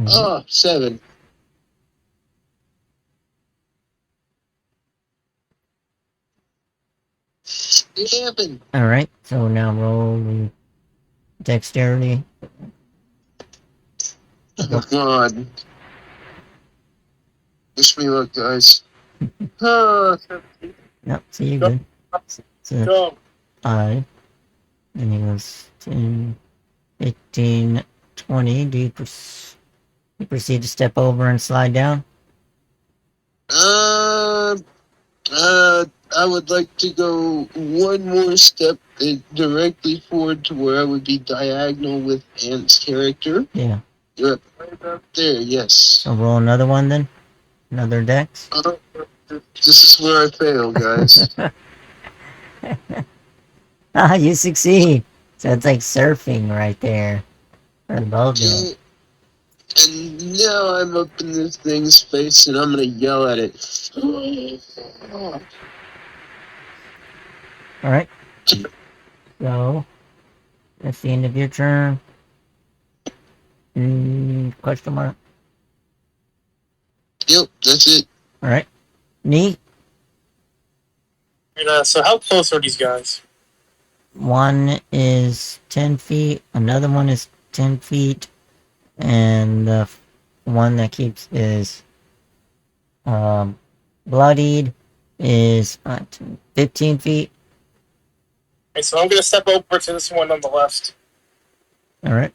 Oh, 7. Alright, so now roll the dexterity. Oh, God. Wish me luck, guys. Ah, Yep, so you're good. So Go. 5. And he goes 10, 15, 20. Do you proceed to step over and slide down? I would like to go one more step directly forward to where I would be diagonal with Ant's character. Yeah. Yep. Right up there, yes. So roll another one then. Another dex. This is where I fail, guys. Ah, you succeed. So it's like surfing right there. For the both of you. And now I'm up in this thing's face and I'm gonna yell at it. Alright. So, that's the end of your turn. Question mark. Yep, that's it. Alright. Neat. And, so how close are these guys? One is 10 feet, another one is 10 feet, and the one that keeps is bloodied is 15 feet. Okay, so I'm gonna step over to this one on the left. Alright.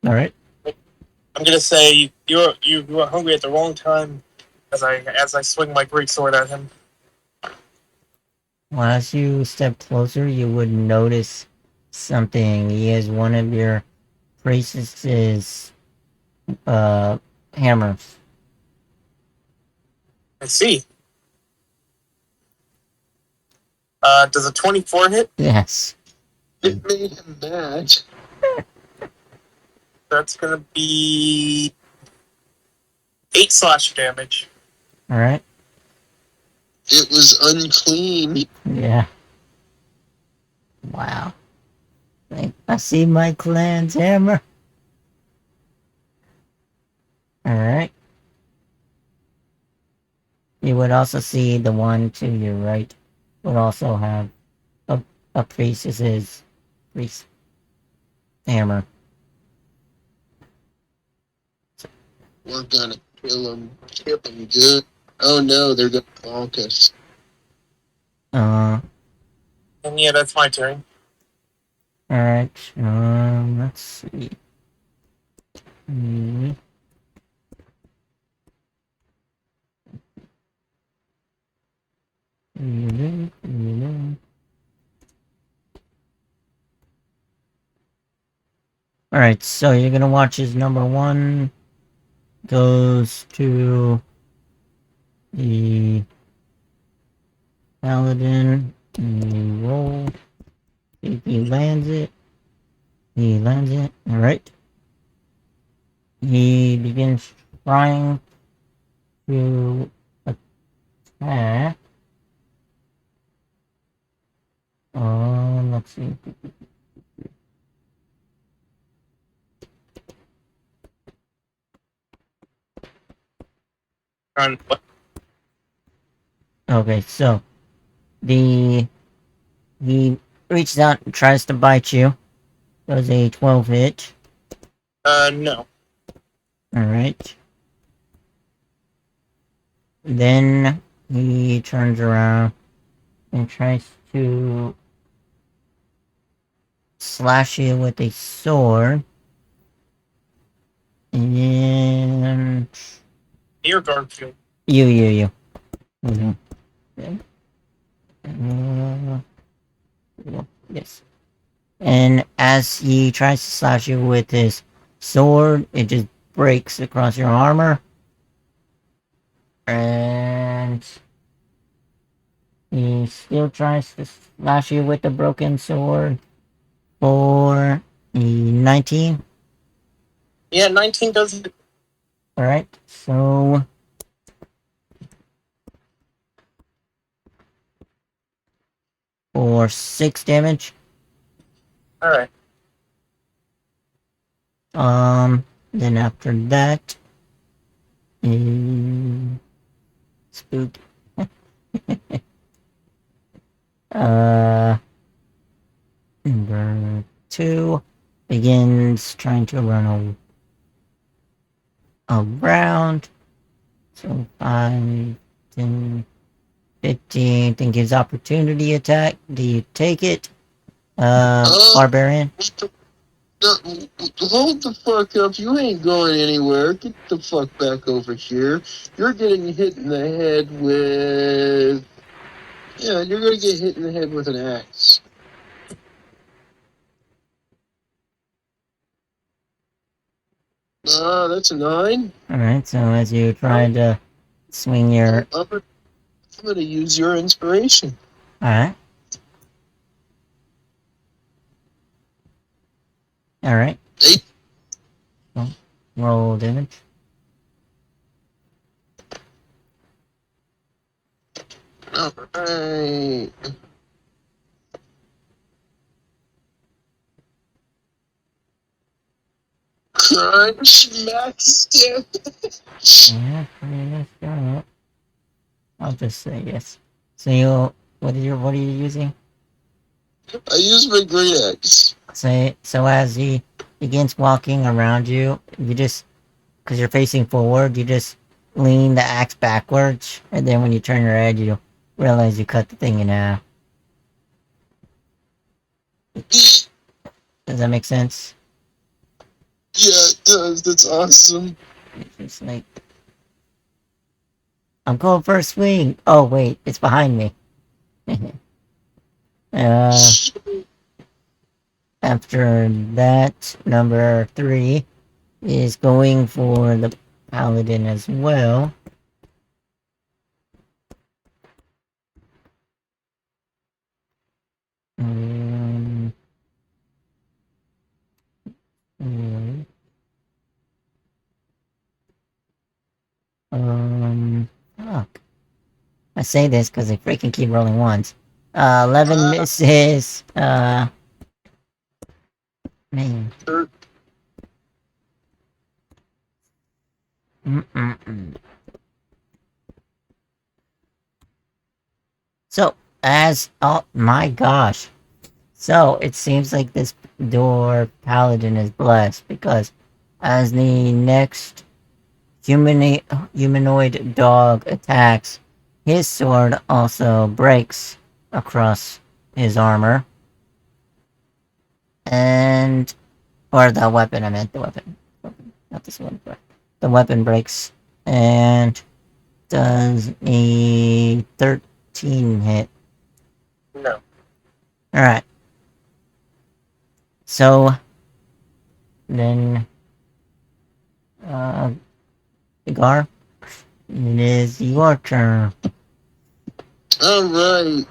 Alright. I'm gonna say you were hungry at the wrong time. as I swing my greatsword at him. Well, as you step closer, you would notice something. He has one of your priestess's hammers. I see. Does a 24 hit? Yes. It made him mad. That's gonna be 8 slash damage. Alright. It was unclean. Yeah. Wow. I see my clan's hammer. Alright. You would also see the one to your right would also have a priestess's priest hammer. We're gonna kill him. Kill him good. Oh no, they're gonna bonk us. And yeah, that's my turn. Alright. Let's see. Hmm. Alright, so you're gonna watch as number one goes to the paladin. And roll. If he lands it. He lands it. Alright. He begins trying to attack. Let's see. On what? Okay, so he reaches out and tries to bite you. Does a 12 hit. No. Alright. Then he turns around and tries to slash you with a sword. And Near Garfield. you. Mhm. Yes. And as he tries to slash you with his sword, it just breaks across your armor. And he still tries to slash you with the broken sword for a 19. Yeah, 19 doesn't. Alright, so for 6 damage. Alright. Then after that, spook. Number 2 begins trying to run around. So 5, 10, 15. Think his opportunity attack. Do you take it? Barbarian? No, hold the fuck up. You ain't going anywhere. Get the fuck back over here. You're getting hit in the head with... Yeah, you're gonna get hit in the head with an axe. That's a 9. Alright, so as you try to swing your... I'm gonna use your inspiration. Alright. Alright. 8. Roll damage. Alright. Crunch max damage. Yeah, let's go. I'll just say yes. So you... what are you using? I use my great axe. So as he begins walking around you, you just... because you're facing forward, you just lean the axe backwards, and then when you turn your head, you realize you cut the thing in half. Does that make sense? Yeah, it does. That's awesome. It's just like... I'm going for a swing. Oh wait, it's behind me. uh, after that, number 3 is going for the paladin as well. Um, mm, fuck. I say this because they freaking keep rolling ones. 11 misses. Man. Mm-mm-mm. So, oh my gosh. So, it seems like this door paladin is blessed because as the next humanoid dog attacks, his sword also breaks across his armor. And, or the weapon, I meant the weapon. Not the sword, but the weapon breaks and does a 13 hit. No. Alright. So, then, Gar, it is your turn. Alright,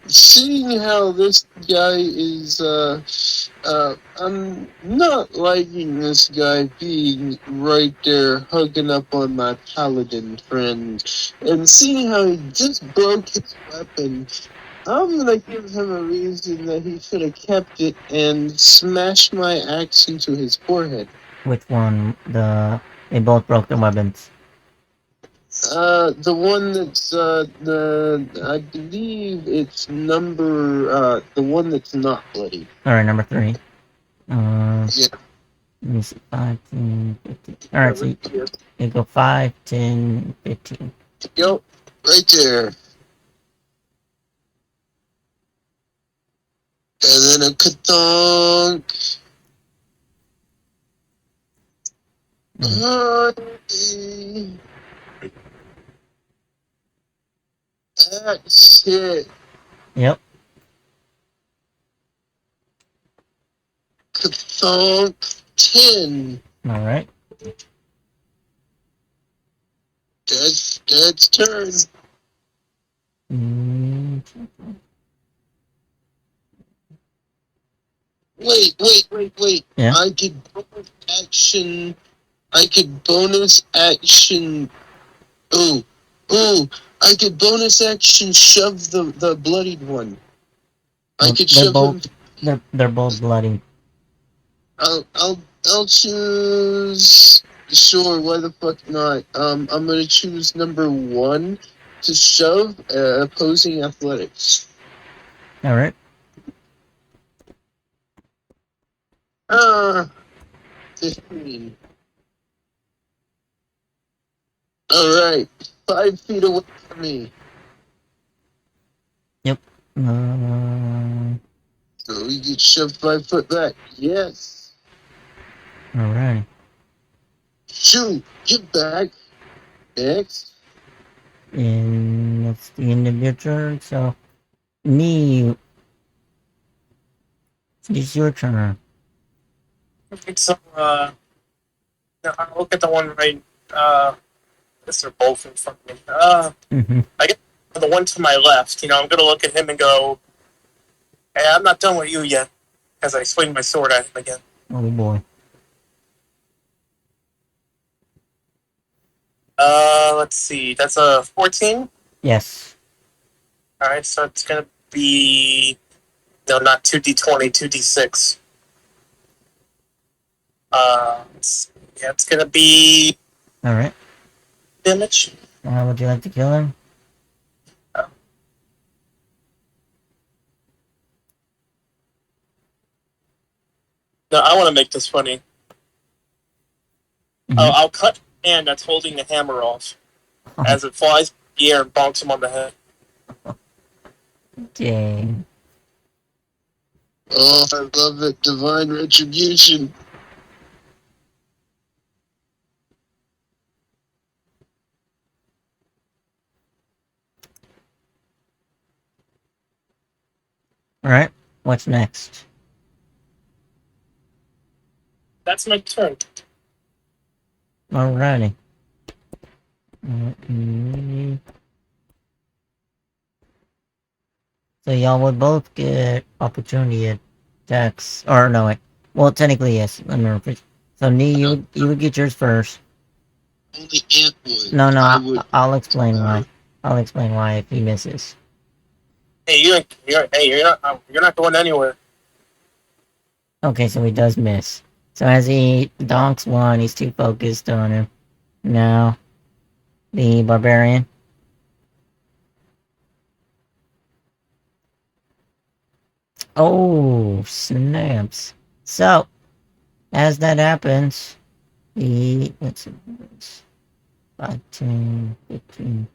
seeing how this guy is, I'm not liking this guy being right there hugging up on my paladin friend, and seeing how he just broke his weapon, I'm gonna give him a reason that he should have kept it and smashed my axe into his forehead. Which one? They both broke their weapons. The one that's, I believe it's the one that's not bloody. Alright, number 3. Yeah. Let me see. 5, 10, 15. Alright, so you go 5, 10, 15. Yep, right there. And then a kathunk. That's it. Yep. Kathunk 10. Alright. That's turn. Mm, Wait. yeah. I could bonus action. Oh. I could bonus action shove the bloodied one. I could they're shove both, him. they're both bloody. I'll choose. Sure, why the fuck not? I'm gonna choose number 1 to shove opposing athletics. Alright. 15. Alright, 5 feet away from me. Yep. So we get shoved 5 foot back. Yes. Alright. Shoot, get back. Next. And that's the end of your turn, so me, it's your turn. Okay, so no, I'll look at the one right. I guess they're both in front of me. I guess the one to my left. I'm gonna look at him and go, "Hey, I'm not done with you yet." As I swing my sword at him again. Oh boy. Let's see. That's a 14. Yes. All right, so it's gonna be no, not 2d20, 2d6. It's gonna be Alright. damage. Would you like to kill him? No, I want to make this funny. Mm-hmm. I'll cut the hand that's holding the hammer off as it flies in the air and bonks him on the head. Dang. Oh, I love it. Divine retribution. Alright, what's next? That's my turn. Alrighty. Mm. So y'all would both get opportunity attacks. Or no, wait. Well, technically, yes. Let me repeat. So, Nee, you would get yours first. Only Ant would. No, no, I would. I'll explain why. I'll explain why if he misses. Hey, you're not going anywhere. Okay, so he does miss. So as he donks one, he's too focused on him. Now, the barbarian. Oh, snaps. So, as that happens, let's see, 5, 10, 15,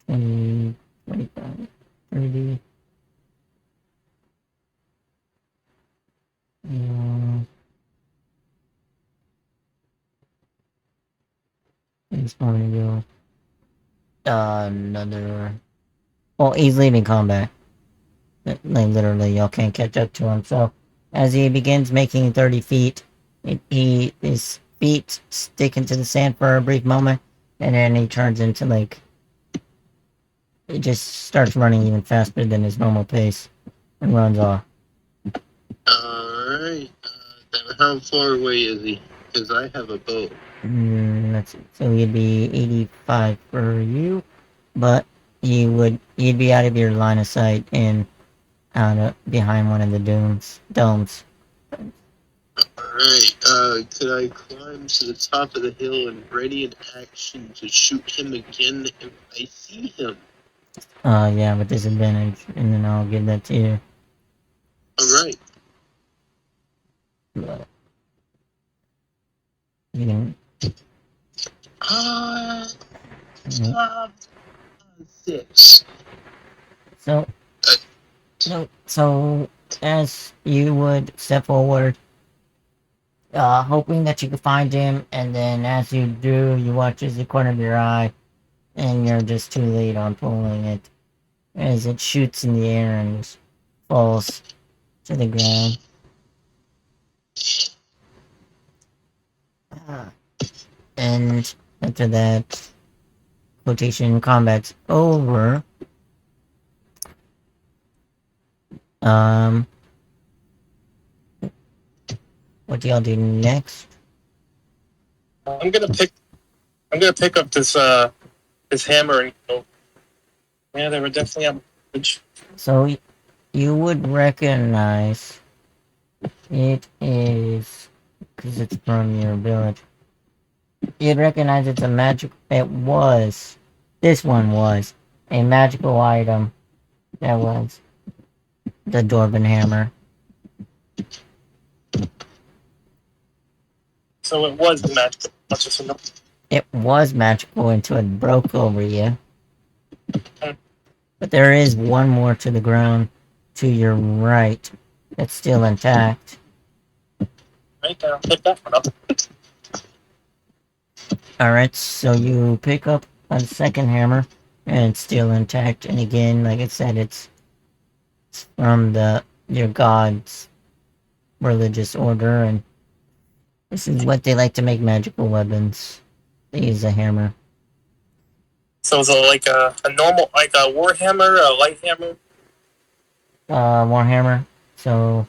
20, 25, 30. He's going to go. Another. Well, he's leaving combat. Like, literally, y'all can't catch up to him. So, as he begins making 30 feet, his feet stick into the sand for a brief moment, and then he turns into, like, it just starts running even faster than his normal pace and runs off. Alright. How far away is he? Because I have a bow. Let's see. So he'd be 85 for you, but he'd be out of your line of sight and out of behind one of the domes. Alright. Could I climb to the top of the hill and ready an action to shoot him again if I see him? Yeah, with disadvantage, and then I'll give that to you. Alright. But you can. Stop. 6. So as you would step forward, hoping that you could find him, and then as you do, you watch as the corner of your eye, and you're just too late on pulling it, as it shoots in the air and just falls to the ground. And after that, quotation combat's over. What do y'all do next? I'm gonna pick up this hammer and go. Yeah, they were definitely on the bridge. So you would recognize it is, because it's from your village. You'd recognize it's a magic. This one was a magical item that was the Dwarven hammer. So it was magical. It was magical until it broke over you. But there is one more to the ground to your right that's still intact. Right, I'll pick that one up. Alright, so you pick up a second hammer, and it's still intact. And again, like I said, it's from your god's religious order, and this is what they like to make magical weapons. They use a hammer. So is it like a normal, like a war hammer, a light hammer? Warhammer. So,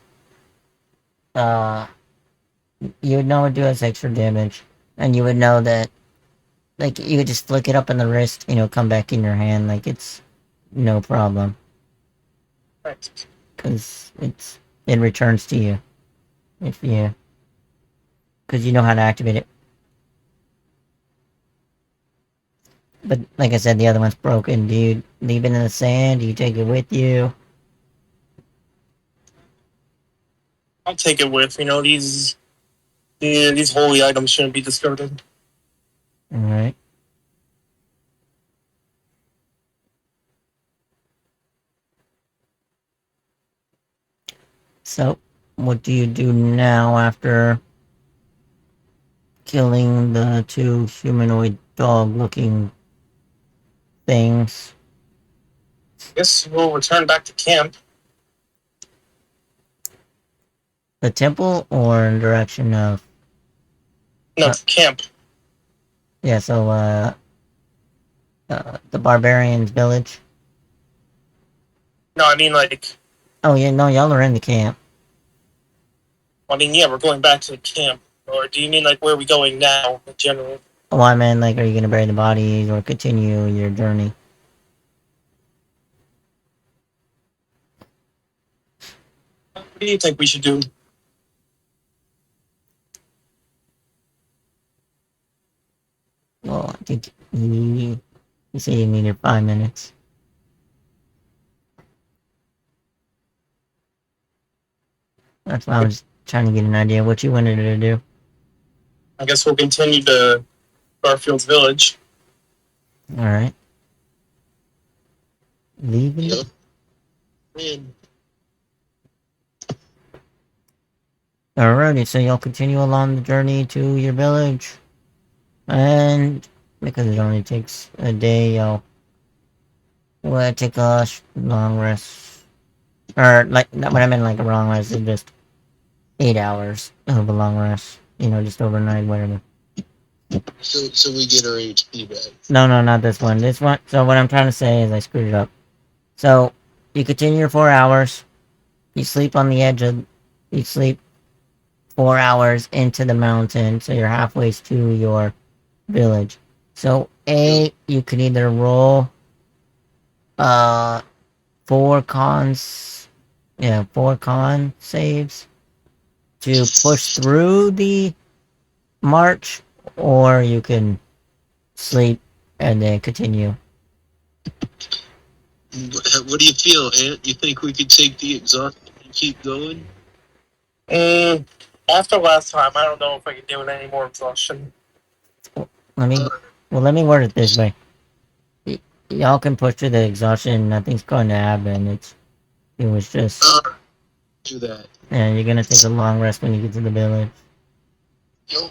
you would know it does extra damage, and you would know that, like, you could just flick it up on the wrist, come back in your hand, like it's no problem. Right. Because it returns to you. Because you know how to activate it. But, like I said, the other one's broken. Do you leave it in the sand? Do you take it with you? I'll take it with. These holy items shouldn't be discarded. Alright. So, what do you do now after killing the two humanoid dog-looking things? Guess we'll return back to camp. the temple or in direction of? No, Uh, camp. yeah. So the barbarians' village. No, I mean like. Oh yeah, no, y'all are in the camp. I mean, yeah, we're going back to the camp. Or do you mean like where are we going now in general? Oh, I meant like, are you gonna bury the bodies or continue your journey? What do you think we should do? Well, I think you say you needed 5 minutes. That's why I was trying to get an idea of what you wanted to do. I guess we'll continue to Garfield's village. All right. Leaving. Yep. Man. Alrighty, so y'all continue along the journey to your village, and because it only takes a day, y'all will take a long rest, or like not what I meant like a long rest, it's just 8 hours of a long rest. You know, just overnight, whatever. So we get our HP back. No, not this one. This one. So what I'm trying to say is I screwed it up. So you continue your 4 hours. You sleep on the edge of. You sleep 4 hours into the mountain, so you're halfway to your village. So you can either roll uh 4 cons, yeah, 4 con saves to push through the march, or you can sleep and then continue. What do you feel, Ant? You think we could take the exhaust and keep going? After last time, I don't know if I can do it any more exhaustion. Let me word it this way. Y'all can push through the exhaustion. Nothing's going to happen. It was just. Do that. Yeah, you're gonna take a long rest when you get to the village. Yo.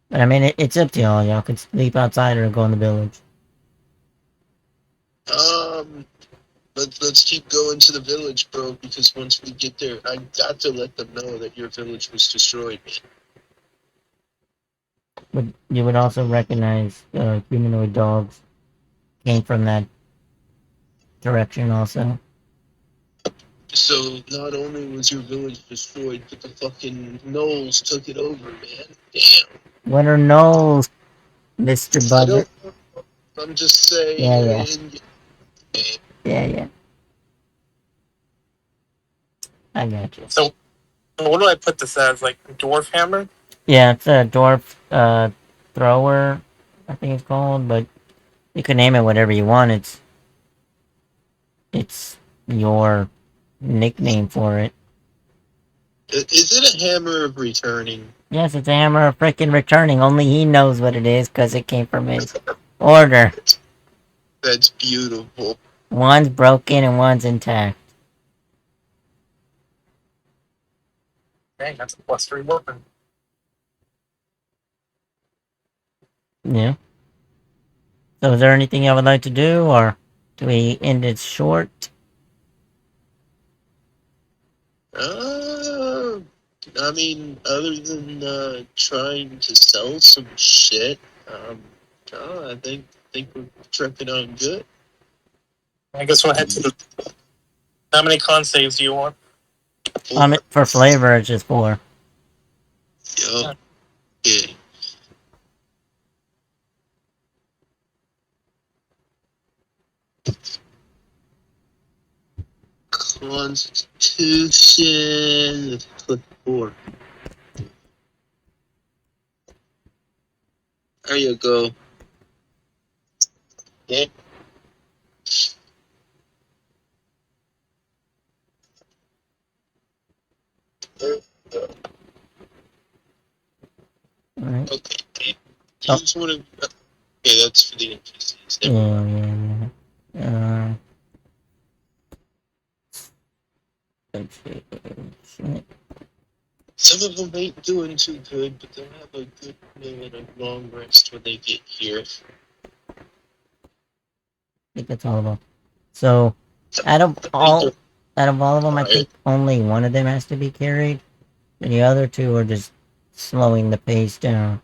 But I mean, it's up to y'all. Y'all can sleep outside or go in the village. Let's keep going to the village, bro. Because once we get there, I got to let them know that your village was destroyed. But you would also recognize humanoid dogs came from that direction, also. So not only was your village destroyed, but the fucking gnolls took it over, man. Damn. What are gnolls, Mr. Bugger? I'm just saying. Yeah. I got you. So, what do I put this as? Like dwarf hammer? Yeah, it's a dwarf thrower, I think it's called, but you can name it whatever you want. It's your nickname for it. Is it a hammer of returning? Yes, it's a hammer of frickin' returning. Only he knows what it is because it came from his order. That's beautiful. One's broken and one's intact. Dang, that's a +3 weapon. Yeah. So is there anything I would like to do, or do we end it short? I mean, other than trying to sell some shit, I think we're trucking on good. I guess we'll head to the. How many con saves do you want? For flavor, it's just 4. Yup. Okay. Constitution. Let's click 4. There you go. Yeah. Alright. Okay. Do you just want to? Okay, that's for the NPCs. Yeah. Let's see. Some of them ain't doing too good, but they'll have a good meal and a long rest when they get here. I think that's all of them. So, out of all Out of all of them, I Alright, think only one of them has to be carried. And the other two are just slowing the pace down.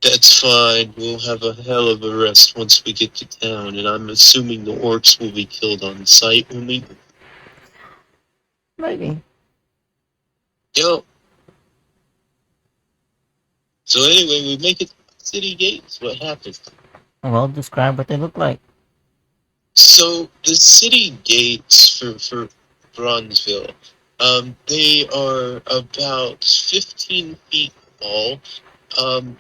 that's fine. We'll have a hell of a rest once we get to town, and I'm assuming the orcs will be killed on sight when we... Maybe. Yo. So anyway, we make it to the city gates. What happened? Well, describe what they look like. So the city gates for Bronzeville, they are about 15 feet tall.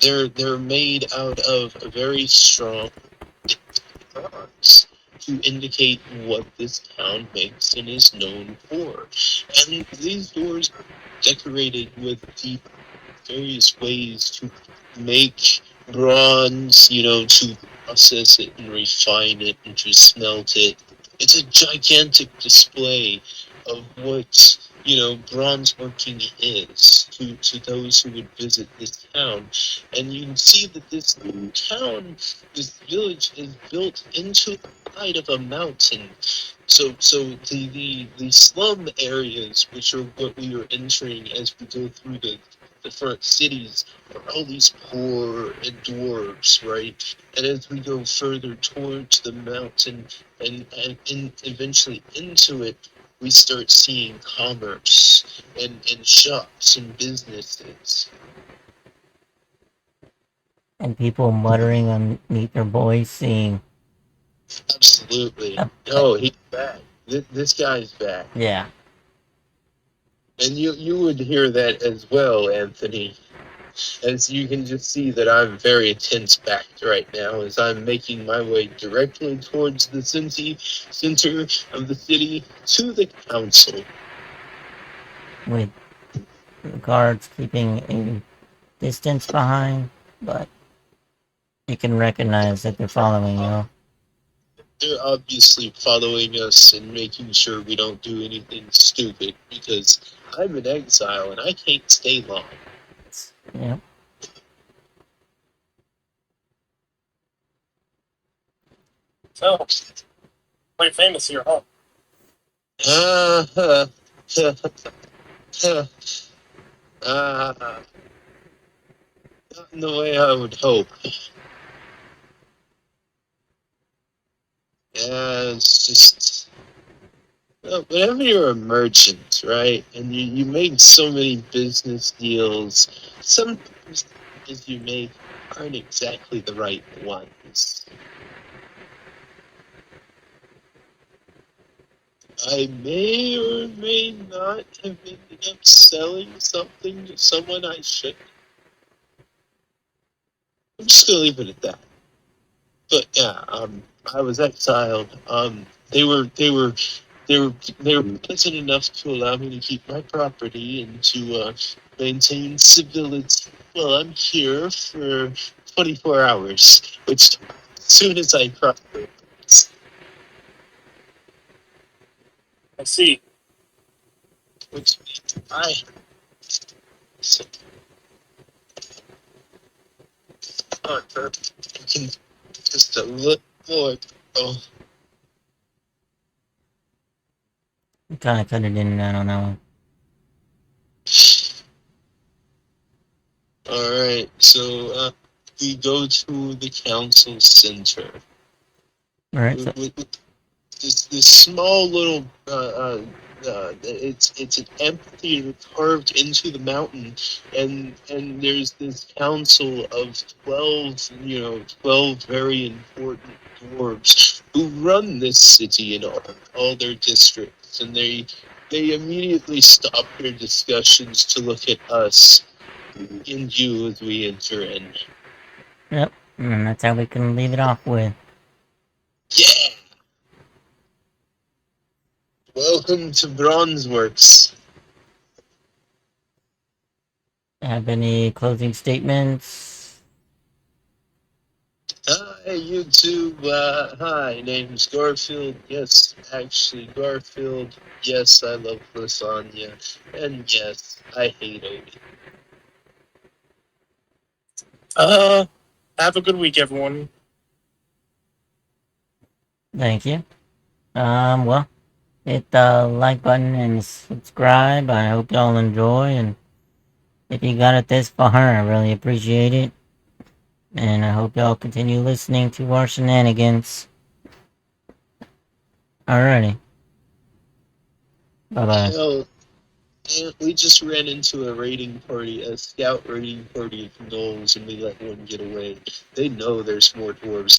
They're made out of a very strong bronze to indicate what this town makes and is known for. And these doors are decorated with the various ways to make bronze, to process it and refine it and to smelt it. It's a gigantic display of what, bronze working is to those who would visit this town. And you can see that this town, this village, is built into the side of a mountain. So the slum areas, which are what we are entering as we go through the different cities, are all these poor and dwarves, right? And as we go further towards the mountain and eventually into it, we start seeing commerce and shops and businesses. And people muttering underneath their voice, saying, Absolutely. No, he's back. This guy's back. yeah. And you would hear that as well, Anthony. As you can just see that I'm very tense-backed right now as I'm making my way directly towards the center of the city to the council. With the guards keeping a distance behind, but you can recognize that they're following you. They're obviously following us and making sure we don't do anything stupid because I'm in exile and I can't stay long. Yep. So, quite famous here, huh? Not in the way I would hope. Yeah, it's just... whenever you're a merchant, right, and you make so many business deals, sometimes the deals you make aren't exactly the right ones. I may or may not have ended up selling something to someone I shouldn't. I'm just gonna leave it at that. But yeah, I was exiled. They were pleasant enough to allow me to keep my property and to maintain civility. Well, I'm here for 24 hours, which as soon as I cross the borders, I see. which means I can just a little more. Oh, You kind of cut it in and out on that one. all right. So we go to the council center. Alright, so With this small little it's an amphitheater carved into the mountain, and there's this council of 12 very important dwarves who run this city and all their districts, and they immediately stop their discussions to look at us and you as we enter in. yep. And that's how we can leave it off with. Yeah. Welcome to Bronzeworks. Have any closing statements? Hi, YouTube. Hi, name's Garfield. Yes, actually, Garfield. Yes, I love lasagna. And yes, I hate Odie. Have a good week, everyone. Thank you. Well, hit the like button and subscribe. I hope y'all enjoy, and if you got it this far, I really appreciate it. And I hope y'all continue listening to our shenanigans. Alrighty. Bye-bye. Hell, we just ran into a raiding party, a scout raiding party of gnolls, and we let one get away. They know there's more dwarves